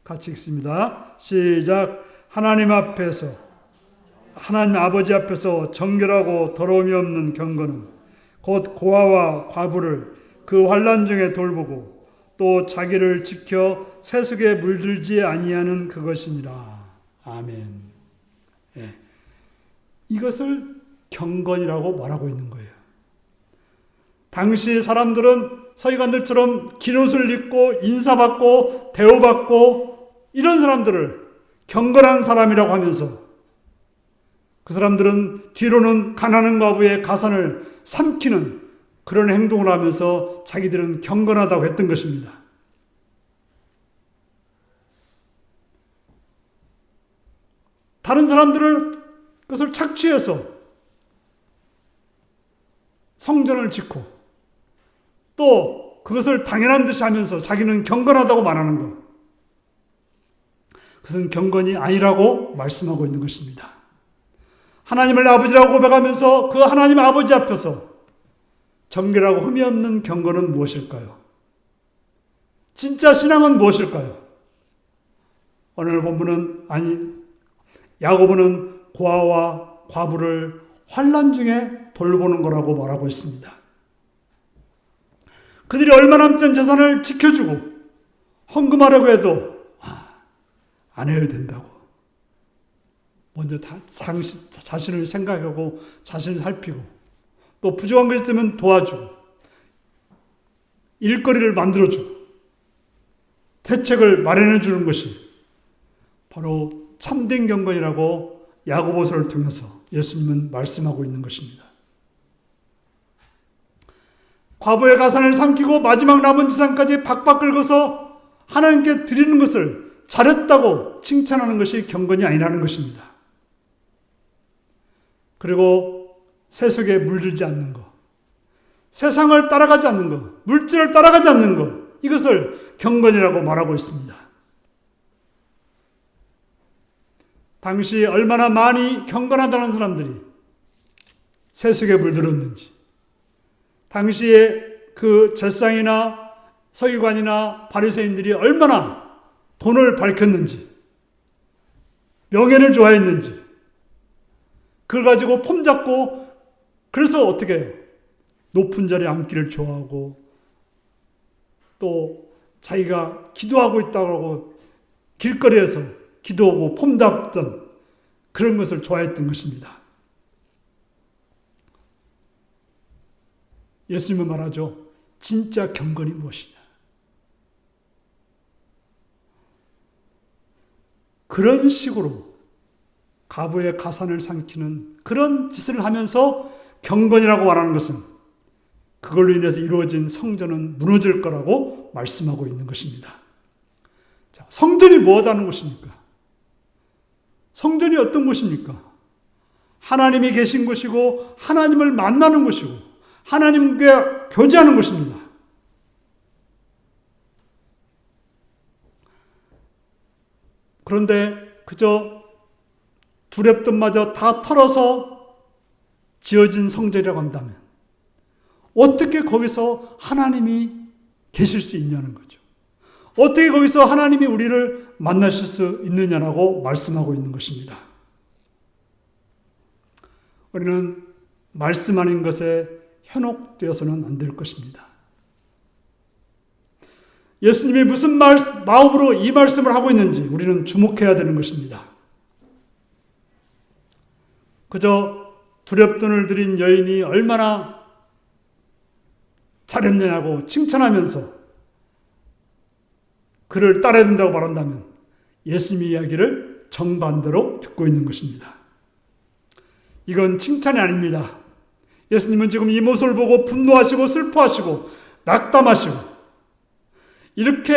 같이 읽습니다. 시작. 하나님 아버지 앞에서 정결하고 더러움이 없는 경건은 곧 고아와 과부를 그 환난 중에 돌보고 또 자기를 지켜 세속에 물들지 아니하는 그것이니라. 아멘. 예. 이것을 경건이라고 말하고 있는 거예요. 당시 사람들은 서기관들처럼 깃옷을 입고 인사받고 대우받고 이런 사람들을 경건한 사람이라고 하면서 그 사람들은 뒤로는 가난한 과부의 가산을 삼키는 그런 행동을 하면서 자기들은 경건하다고 했던 것입니다. 다른 사람들을 그것을 착취해서 성전을 짓고 또 그것을 당연한 듯이 하면서 자기는 경건하다고 말하는 것. 그것은 경건이 아니라고 말씀하고 있는 것입니다. 하나님을 아버지라고 고백하면서 그 하나님 아버지 앞에서 정결하고 흠이 없는 경건은 무엇일까요? 진짜 신앙은 무엇일까요? 오늘 본문은 야고보는 고아와 과부를 환난 중에 돌보는 거라고 말하고 있습니다. 그들이 얼마나 재산을 지켜주고 헌금하려고 해도 안 해야 된다고. 먼저 자신을 생각하고 자신을 살피고 또 부족한 것이 있으면 도와주고 일거리를 만들어주고 대책을 마련해 주는 것이 바로 참된 경건이라고 야고보서를 통해서 예수님은 말씀하고 있는 것입니다. 과부의 가산을 삼키고 마지막 남은 지산까지 박박 긁어서 하나님께 드리는 것을 잘했다고 칭찬하는 것이 경건이 아니라는 것입니다. 그리고 세속에 물들지 않는 것, 세상을 따라가지 않는 것, 물질을 따라가지 않는 것, 이것을 경건이라고 말하고 있습니다. 당시 얼마나 많이 경건하다는 사람들이 세속에 물들었는지, 당시에 그 제사장이나 서기관이나 바리새인들이 얼마나 돈을 밝혔는지, 명예를 좋아했는지, 그걸 가지고 폼잡고, 그래서 어떻게 해요? 높은 자리에 앉기를 좋아하고, 또 자기가 기도하고 있다고 길거리에서 기도하고 폼잡던 그런 것을 좋아했던 것입니다. 예수님은 말하죠. 진짜 경건이 무엇이냐? 그런 식으로 과부의 가산을 삼키는 그런 짓을 하면서 경건이라고 말하는 것은 그걸로 인해서 이루어진 성전은 무너질 거라고 말씀하고 있는 것입니다. 자, 성전이 뭐하다는 곳입니까? 성전이 어떤 곳입니까? 하나님이 계신 곳이고 하나님을 만나는 곳이고 하나님과 교제하는 곳입니다. 그런데 그저 두렙돈마저 다 털어서 지어진 성전이라고 한다면 어떻게 거기서 하나님이 계실 수 있냐는 거죠. 어떻게 거기서 하나님이 우리를 만나실 수 있느냐라고 말씀하고 있는 것입니다. 우리는 말씀 아닌 것에 현혹되어서는 안 될 것입니다. 예수님이 무슨 마음으로 이 말씀을 하고 있는지 우리는 주목해야 되는 것입니다. 그저 두렵돈을 들인 여인이 얼마나 잘했느냐고 칭찬하면서 그를 따라야 된다고 말한다면 예수님의 이야기를 정반대로 듣고 있는 것입니다. 이건 칭찬이 아닙니다. 예수님은 지금 이 모습을 보고 분노하시고 슬퍼하시고 낙담하시고 이렇게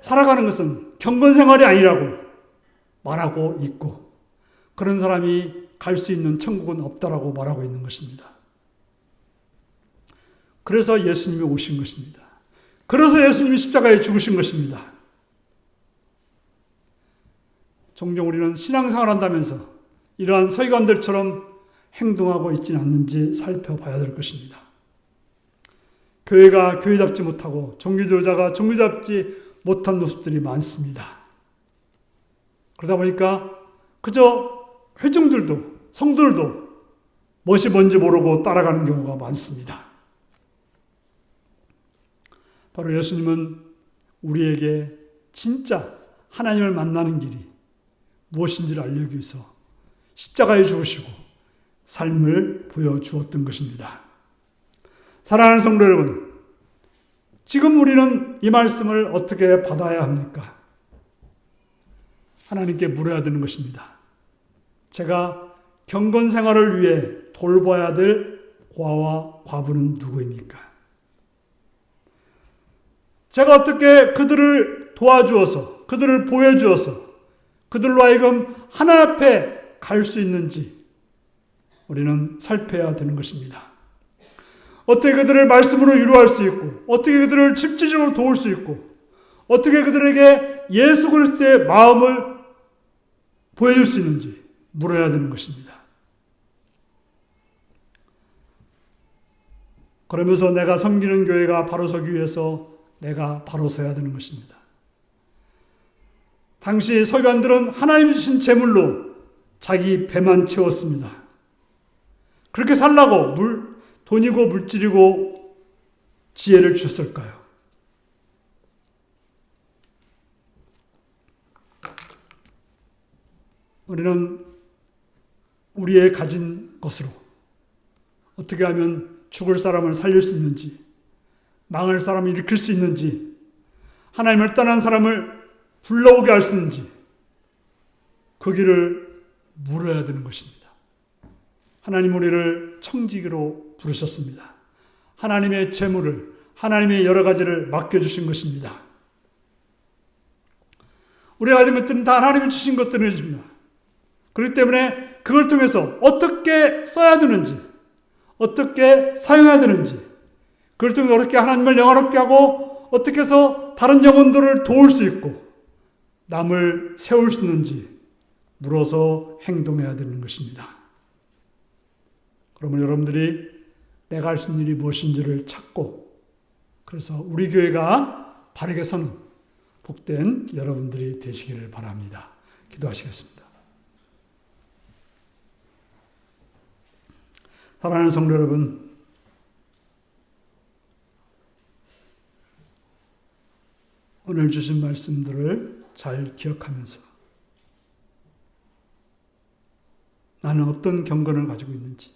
살아가는 것은 경건생활이 아니라고 말하고 있고 그런 사람이 갈 수 있는 천국은 없다라고 말하고 있는 것입니다. 그래서 예수님이 오신 것입니다. 그래서 예수님이 십자가에 죽으신 것입니다. 종종 우리는 신앙생활 한다면서 이러한 서기관들처럼 행동하고 있지는 않는지 살펴봐야 될 것입니다. 교회가 교회답지 못하고 종교지도자가 종교답지 못한 모습들이 많습니다. 그러다 보니까 그저 회중들도 성도들도 무엇이 뭔지 모르고 따라가는 경우가 많습니다. 바로 예수님은 우리에게 진짜 하나님을 만나는 길이 무엇인지를 알려주기 위해서 십자가에 죽으시고 삶을 보여주었던 것입니다. 사랑하는 성도 여러분, 지금 우리는 이 말씀을 어떻게 받아야 합니까? 하나님께 물어야 되는 것입니다. 제가 경건 생활을 위해 돌봐야 될 과와 과부는 누구입니까? 제가 어떻게 그들을 도와주어서, 그들을 보여주어서, 그들로 하여금 하나님 앞에 갈 수 있는지 우리는 살펴야 되는 것입니다. 어떻게 그들을 말씀으로 위로할 수 있고, 어떻게 그들을 실질적으로 도울 수 있고, 어떻게 그들에게 예수 그리스도의 마음을 보여줄 수 있는지 물어야 되는 것입니다. 그러면서 내가 섬기는 교회가 바로 서기 위해서 내가 바로 서야 되는 것입니다. 당시 서기관들은 하나님 주신 재물로 자기 배만 채웠습니다. 그렇게 살라고 돈이고 물질이고 지혜를 주셨을까요? 우리는 우리의 가진 것으로 어떻게 하면 죽을 사람을 살릴 수 있는지, 망할 사람을 일으킬 수 있는지, 하나님을 떠난 사람을 불러오게 할 수 있는지 그 길을 물어야 되는 것입니다. 하나님 우리를 청지기로 부르셨습니다. 하나님의 재물을, 하나님의 여러 가지를 맡겨주신 것입니다. 우리가 가진 것들은 다 하나님이 주신 것들입니다. 그렇기 때문에 그걸 통해서 어떻게 써야 되는지, 어떻게 사용해야 되는지, 그걸 통해서 어떻게 하나님을 영화롭게 하고 어떻게 해서 다른 영혼들을 도울 수 있고 남을 세울 수 있는지 물어서 행동해야 되는 것입니다. 그러면 여러분들이 내가 할 수 있는 일이 무엇인지를 찾고 그래서 우리 교회가 바르게 서는 복된 여러분들이 되시기를 바랍니다. 기도하시겠습니다. 사랑하는 성도 여러분, 오늘 주신 말씀들을 잘 기억하면서 나는 어떤 경건을 가지고 있는지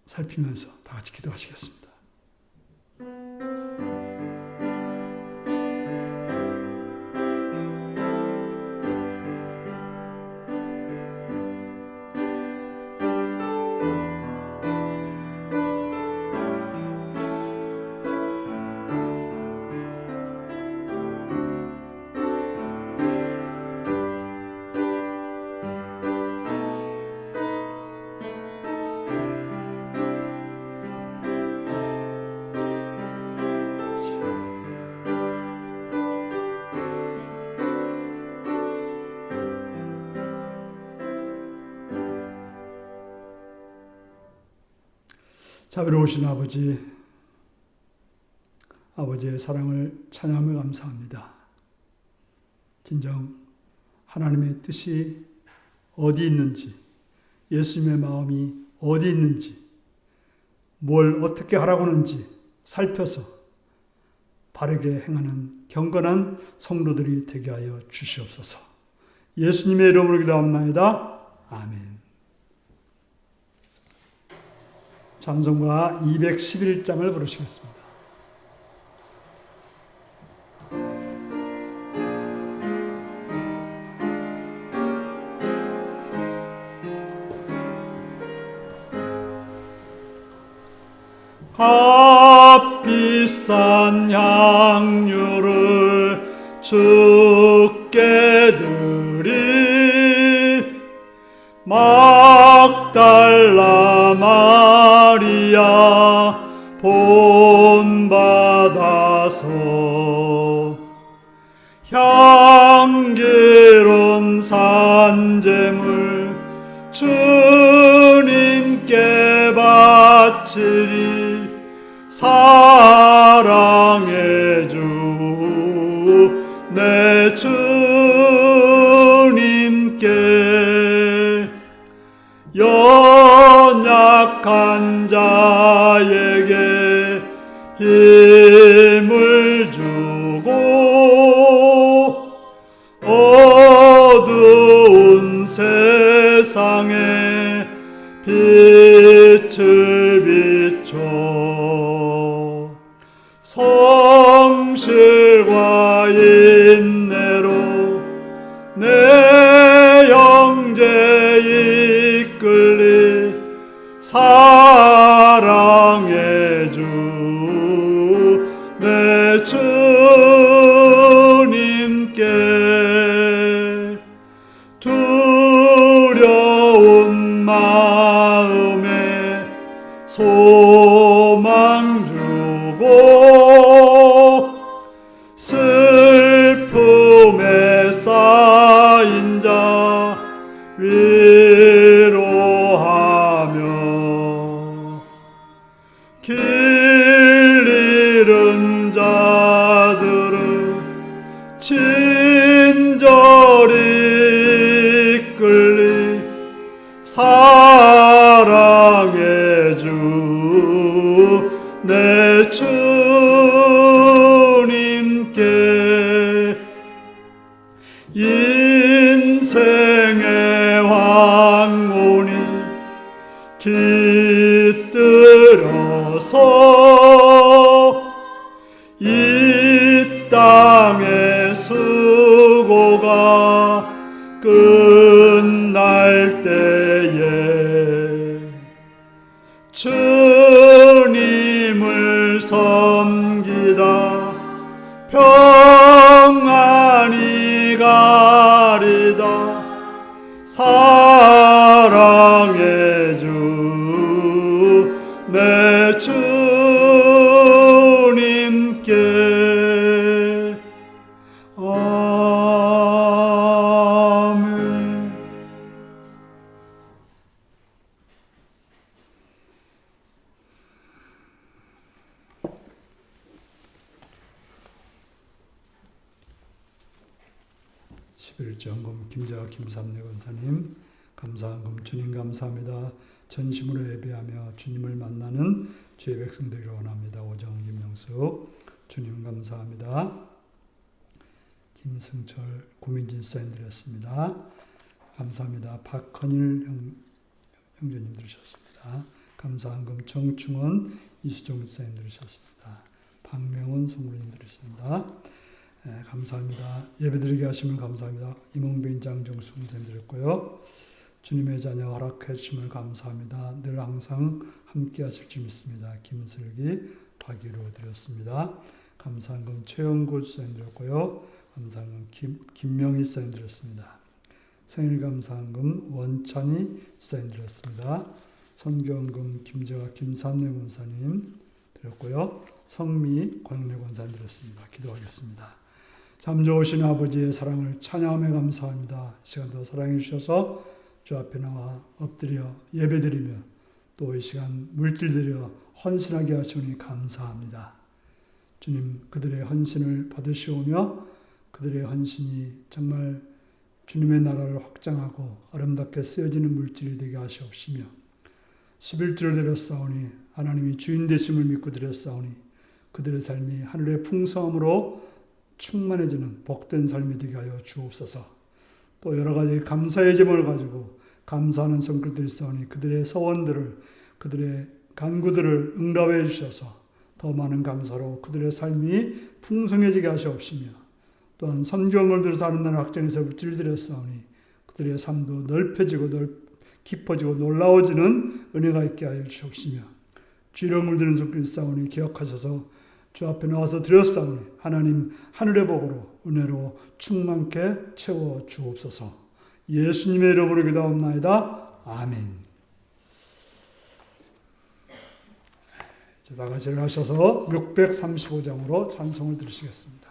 살피면서 다 같이 기도하시겠습니다. 자비로우신 아버지의 사랑을 찬양하며 감사합니다. 진정 하나님의 뜻이 어디 있는지, 예수님의 마음이 어디 있는지, 뭘 어떻게 하라고 하는지 살펴서 바르게 행하는 경건한 성도들이 되게 하여 주시옵소서. 예수님의 이름으로 기도합나이다. 아멘. 찬송가 211장을 부르시겠습니다. 값비싼 향유를 주께 드리 막달라 마리아 본받아서 향기로운 산재물 주님께 바치리 사랑의 주 내 주님께 연약한 자에게 힘을 주고 어두운 세상에 빛을 비춰 성실과 인내로 내 형제 이끌리 사랑의 주 내 주님께 두려운 마음에 소망 주고 슬픔에 쌓인 자 위로하며 길 잃은 자들을 친절히 이끌리 사랑의 주 내 주님께 인생의 황혼이 깃들어서 이 땅의 수고가 끝날 때에 주님을 섬기다 평안히 가리다 사랑의 주 내 주님께 아멘. 십일정금 김재학 김삼래 권사님 감사한금 주님 감사합니다. 전심으로 예배하며 주님을 만나는 주의 백성 되기를 원합니다. 오정 김명숙 주님 감사합니다. 김승철 구민진 사인 드렸습니다. 감사합니다. 박헌일 형제님 들으셨습니다. 감사한금 정충원 이수종 사인 들으셨습니다. 박명훈 성부님 들으셨습니다. 네, 감사합니다. 예배드리게 하시면 감사합니다. 이몽빈 장정수 선생님 드렸고요. 주님의 자녀 허락해 주심을 감사합니다. 늘 항상 함께 하실 줄 믿습니다. 김슬기 박유로 드렸습니다. 감사한금 최영골 사인 드렸고요. 감사한금 김명희 사인 드렸습니다. 생일 감사한금 원찬이 사인 드렸습니다. 선교원금 김재화 김삼래 권사님 드렸고요. 성미 권래 권사님 드렸습니다. 기도하겠습니다. 참 좋으신 아버지의 사랑을 찬양하며 감사합니다. 시간도 사랑해 주셔서 주 앞에 나와 엎드려 예배드리며 또 이 시간 물질들여 헌신하게 하시니 감사합니다. 주님, 그들의 헌신을 받으시오며 그들의 헌신이 정말 주님의 나라를 확장하고 아름답게 쓰여지는 물질이 되게 하시옵시며 11조를 드렸사오니 하나님이 주인 되심을 믿고 드렸사오니 그들의 삶이 하늘의 풍성함으로 충만해지는 복된 삶이 되게 하여 주옵소서. 또 여러 가지 감사의 제목을 가지고 감사하는 성글들이 있사오니 그들의 소원들을 그들의 간구들을 응답해 주셔서 더 많은 감사로 그들의 삶이 풍성해지게 하시옵시며 또한 성경을 들어서 하는 나라 확장에서 물질을 드렸사오니 그들의 삶도 넓혀지고 깊어지고 놀라워지는 은혜가 있게 하여 주옵시며 주일을 드는 성글이 있사오니 기억하셔서 주 앞에 나와서 드렸사오니 하나님 하늘의 복으로 은혜로 충만케 채워 주옵소서. 예수님의 이름으로 기도하옵나이다. 아멘. 다 같이 일어나셔서 635장으로 찬송을 들으시겠습니다.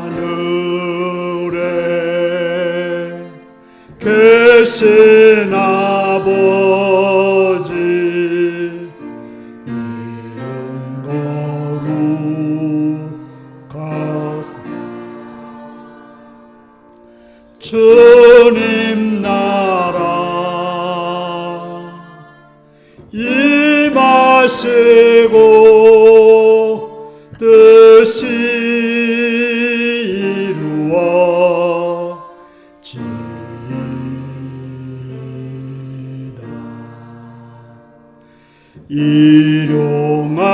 하늘에 계신 아버지 이름 거룩하사 주님 나라 임하시고 뜻이 이루어지이다. 일용할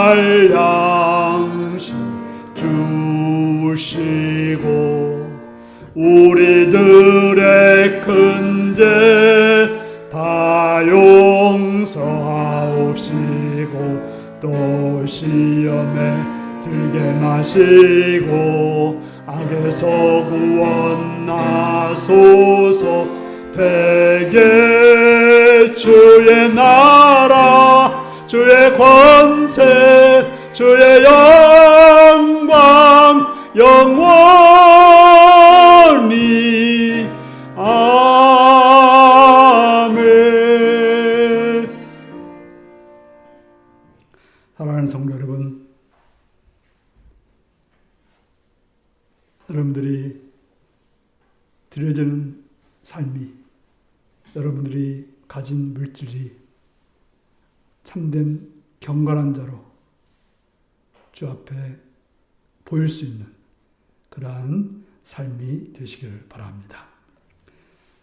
양식 주시고 우리들의 큰 죄 다 용서하옵시고 또 시험에 들게 마시고 악에서 구원하소서. 대개 주의 나라 주의 권세 주의 영광 영원히 아멘. 사랑하는 성도 여러분, 여러분들이 드려지는 삶이 여러분들이 가진 물질이 참된 경건한 자로 주 앞에 보일 수 있는 그러한 삶이 되시길 바랍니다.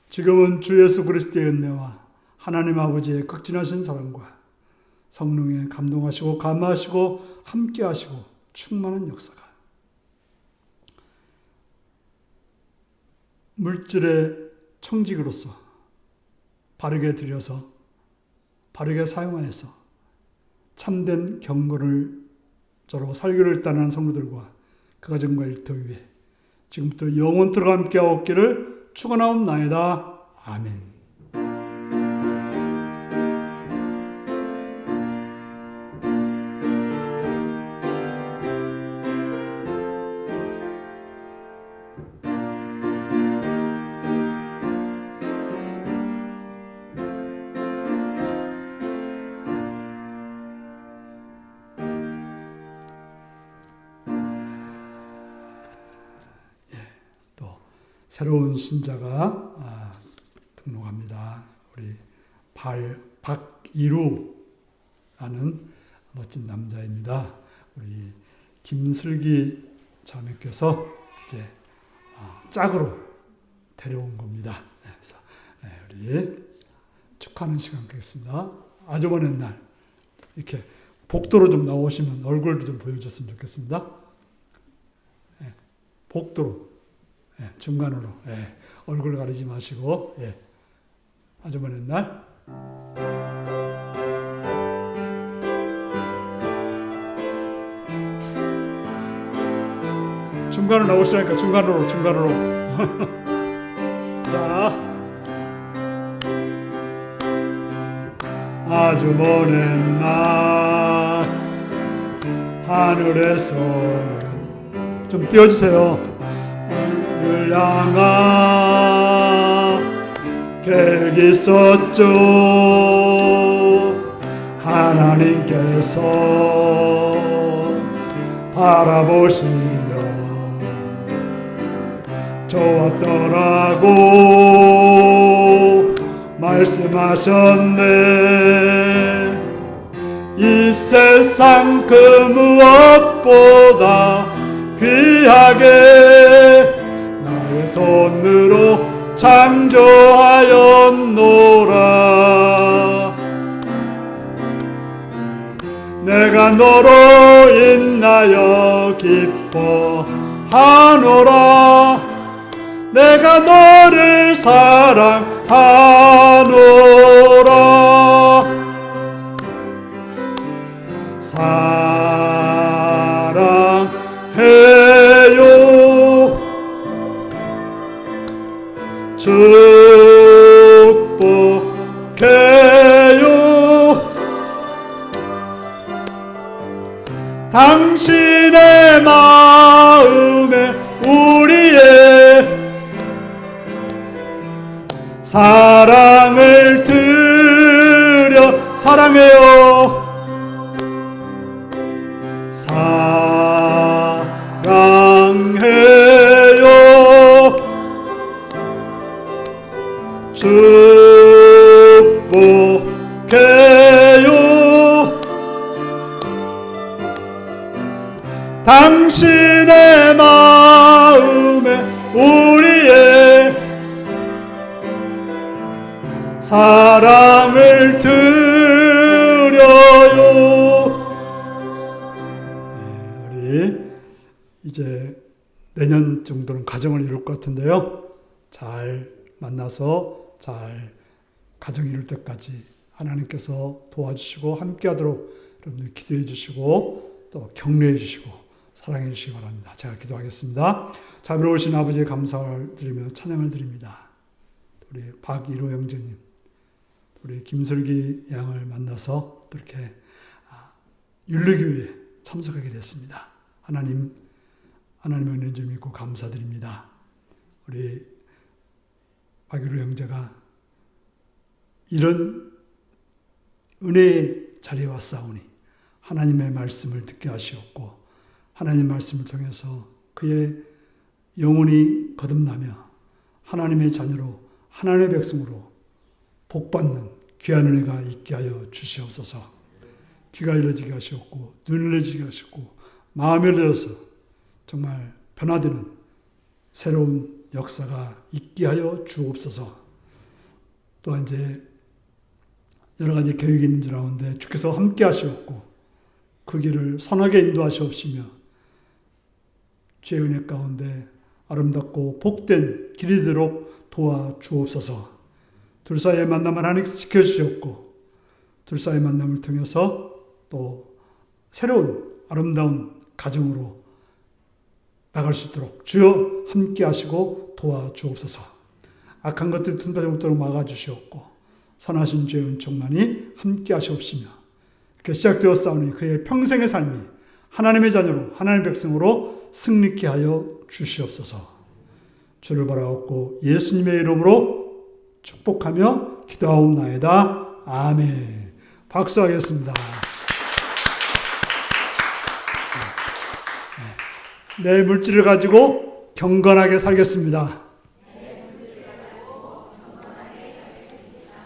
지금은 주 예수 그리스도의 은혜와 하나님 아버지의 극진하신 사랑과 성령의 감동하시고 감화하시고 함께하시고 충만한 역사가 물질의 청직으로서 바르게 들여서 바르게 사용하여서 참된 경건을 저로 살기를 따르는 성도들과 그 가정과 일터 위에 지금부터 영원토록 함께하옵기를 축원하옵나이다. 아멘. 새로운 신자가 등록합니다. 우리 박이루라는 멋진 남자입니다. 우리 김슬기 자매께서 이제 짝으로 데려온 겁니다. 그래서 우리 축하하는 시간 갖겠습니다. 아주 먼 날 이렇게 복도로 좀 나오시면 얼굴도 좀 보여줬으면 좋겠습니다. 복도로. 중간으로 얼굴 가리지 마시고 아주 먼 날 중간으로 나오시라니까 중간으로 자 아주 먼 날 하늘에서는 좀 띄워주세요. 을 향한 계획이 있었죠. 하나님께서 바라보시며 좋았더라고 말씀하셨네. 이 세상 그 무엇보다 귀하게 나의 손으로 창조하였노라. 내가 너로 인하여 기뻐하노라. 내가 너를 사랑하노라. 사랑해요. 축복해요. 당신의 마음에 우리의 사랑을 드려 사랑해요. 사랑해요. 축복해요. 당신의 마음에 우리의 사랑을 드려요. 우리 이제 내년 정도는 가정을 이룰 것 같은데요. 잘 만나서 잘 가정 이룰 때까지 하나님께서 도와주시고 함께하도록 여러분들 기도해 주시고 또 격려해 주시고 사랑해 주시기 바랍니다. 제가 기도하겠습니다. 자비로우신 아버지의 감사를 드리며 찬양을 드립니다. 우리 박일호 형제님, 우리 김슬기 양을 만나서 또 이렇게 율례교회에 참석하게 됐습니다. 하나님의 은혜 좀 믿고 감사드립니다. 우리 박일호 형제가 이런 은혜의 자리에 왔사오니 하나님의 말씀을 듣게 하시옵고 하나님의 말씀을 통해서 그의 영혼이 거듭나며 하나님의 자녀로 하나님의 백성으로 복받는 귀한 은혜가 있게 하여 주시옵소서. 귀가 열려지게 하시옵고 눈을 열리게 하시고 마음을 열어서 정말 변화되는 새로운 역사가 있게 하여 주옵소서. 또한 이제 여러 가지 계획이 있는 줄 아는데 주께서 함께 하시옵고 그 길을 선하게 인도하시옵시며 주의 은혜 가운데 아름답고 복된 길이 되도록 도와주옵소서. 둘 사이의 만남을 하나님께서 지켜주셨고 둘 사이의 만남을 통해서 또 새로운 아름다운 가정으로 나갈 수 있도록 주여 함께 하시고 도와주옵소서. 악한 것들 틈타지 못도록 막아주시옵고 선하신 주의 은총만이 함께 하시옵시며 이렇게 시작되었사오니 그의 평생의 삶이 하나님의 자녀로 하나님의 백성으로 승리케 하여 주시옵소서. 주를 바라옵고 예수님의 이름으로 축복하며 기도하옵나이다. 아멘. 박수하겠습니다. 내 물질을 가지고 경건하게 살겠습니다.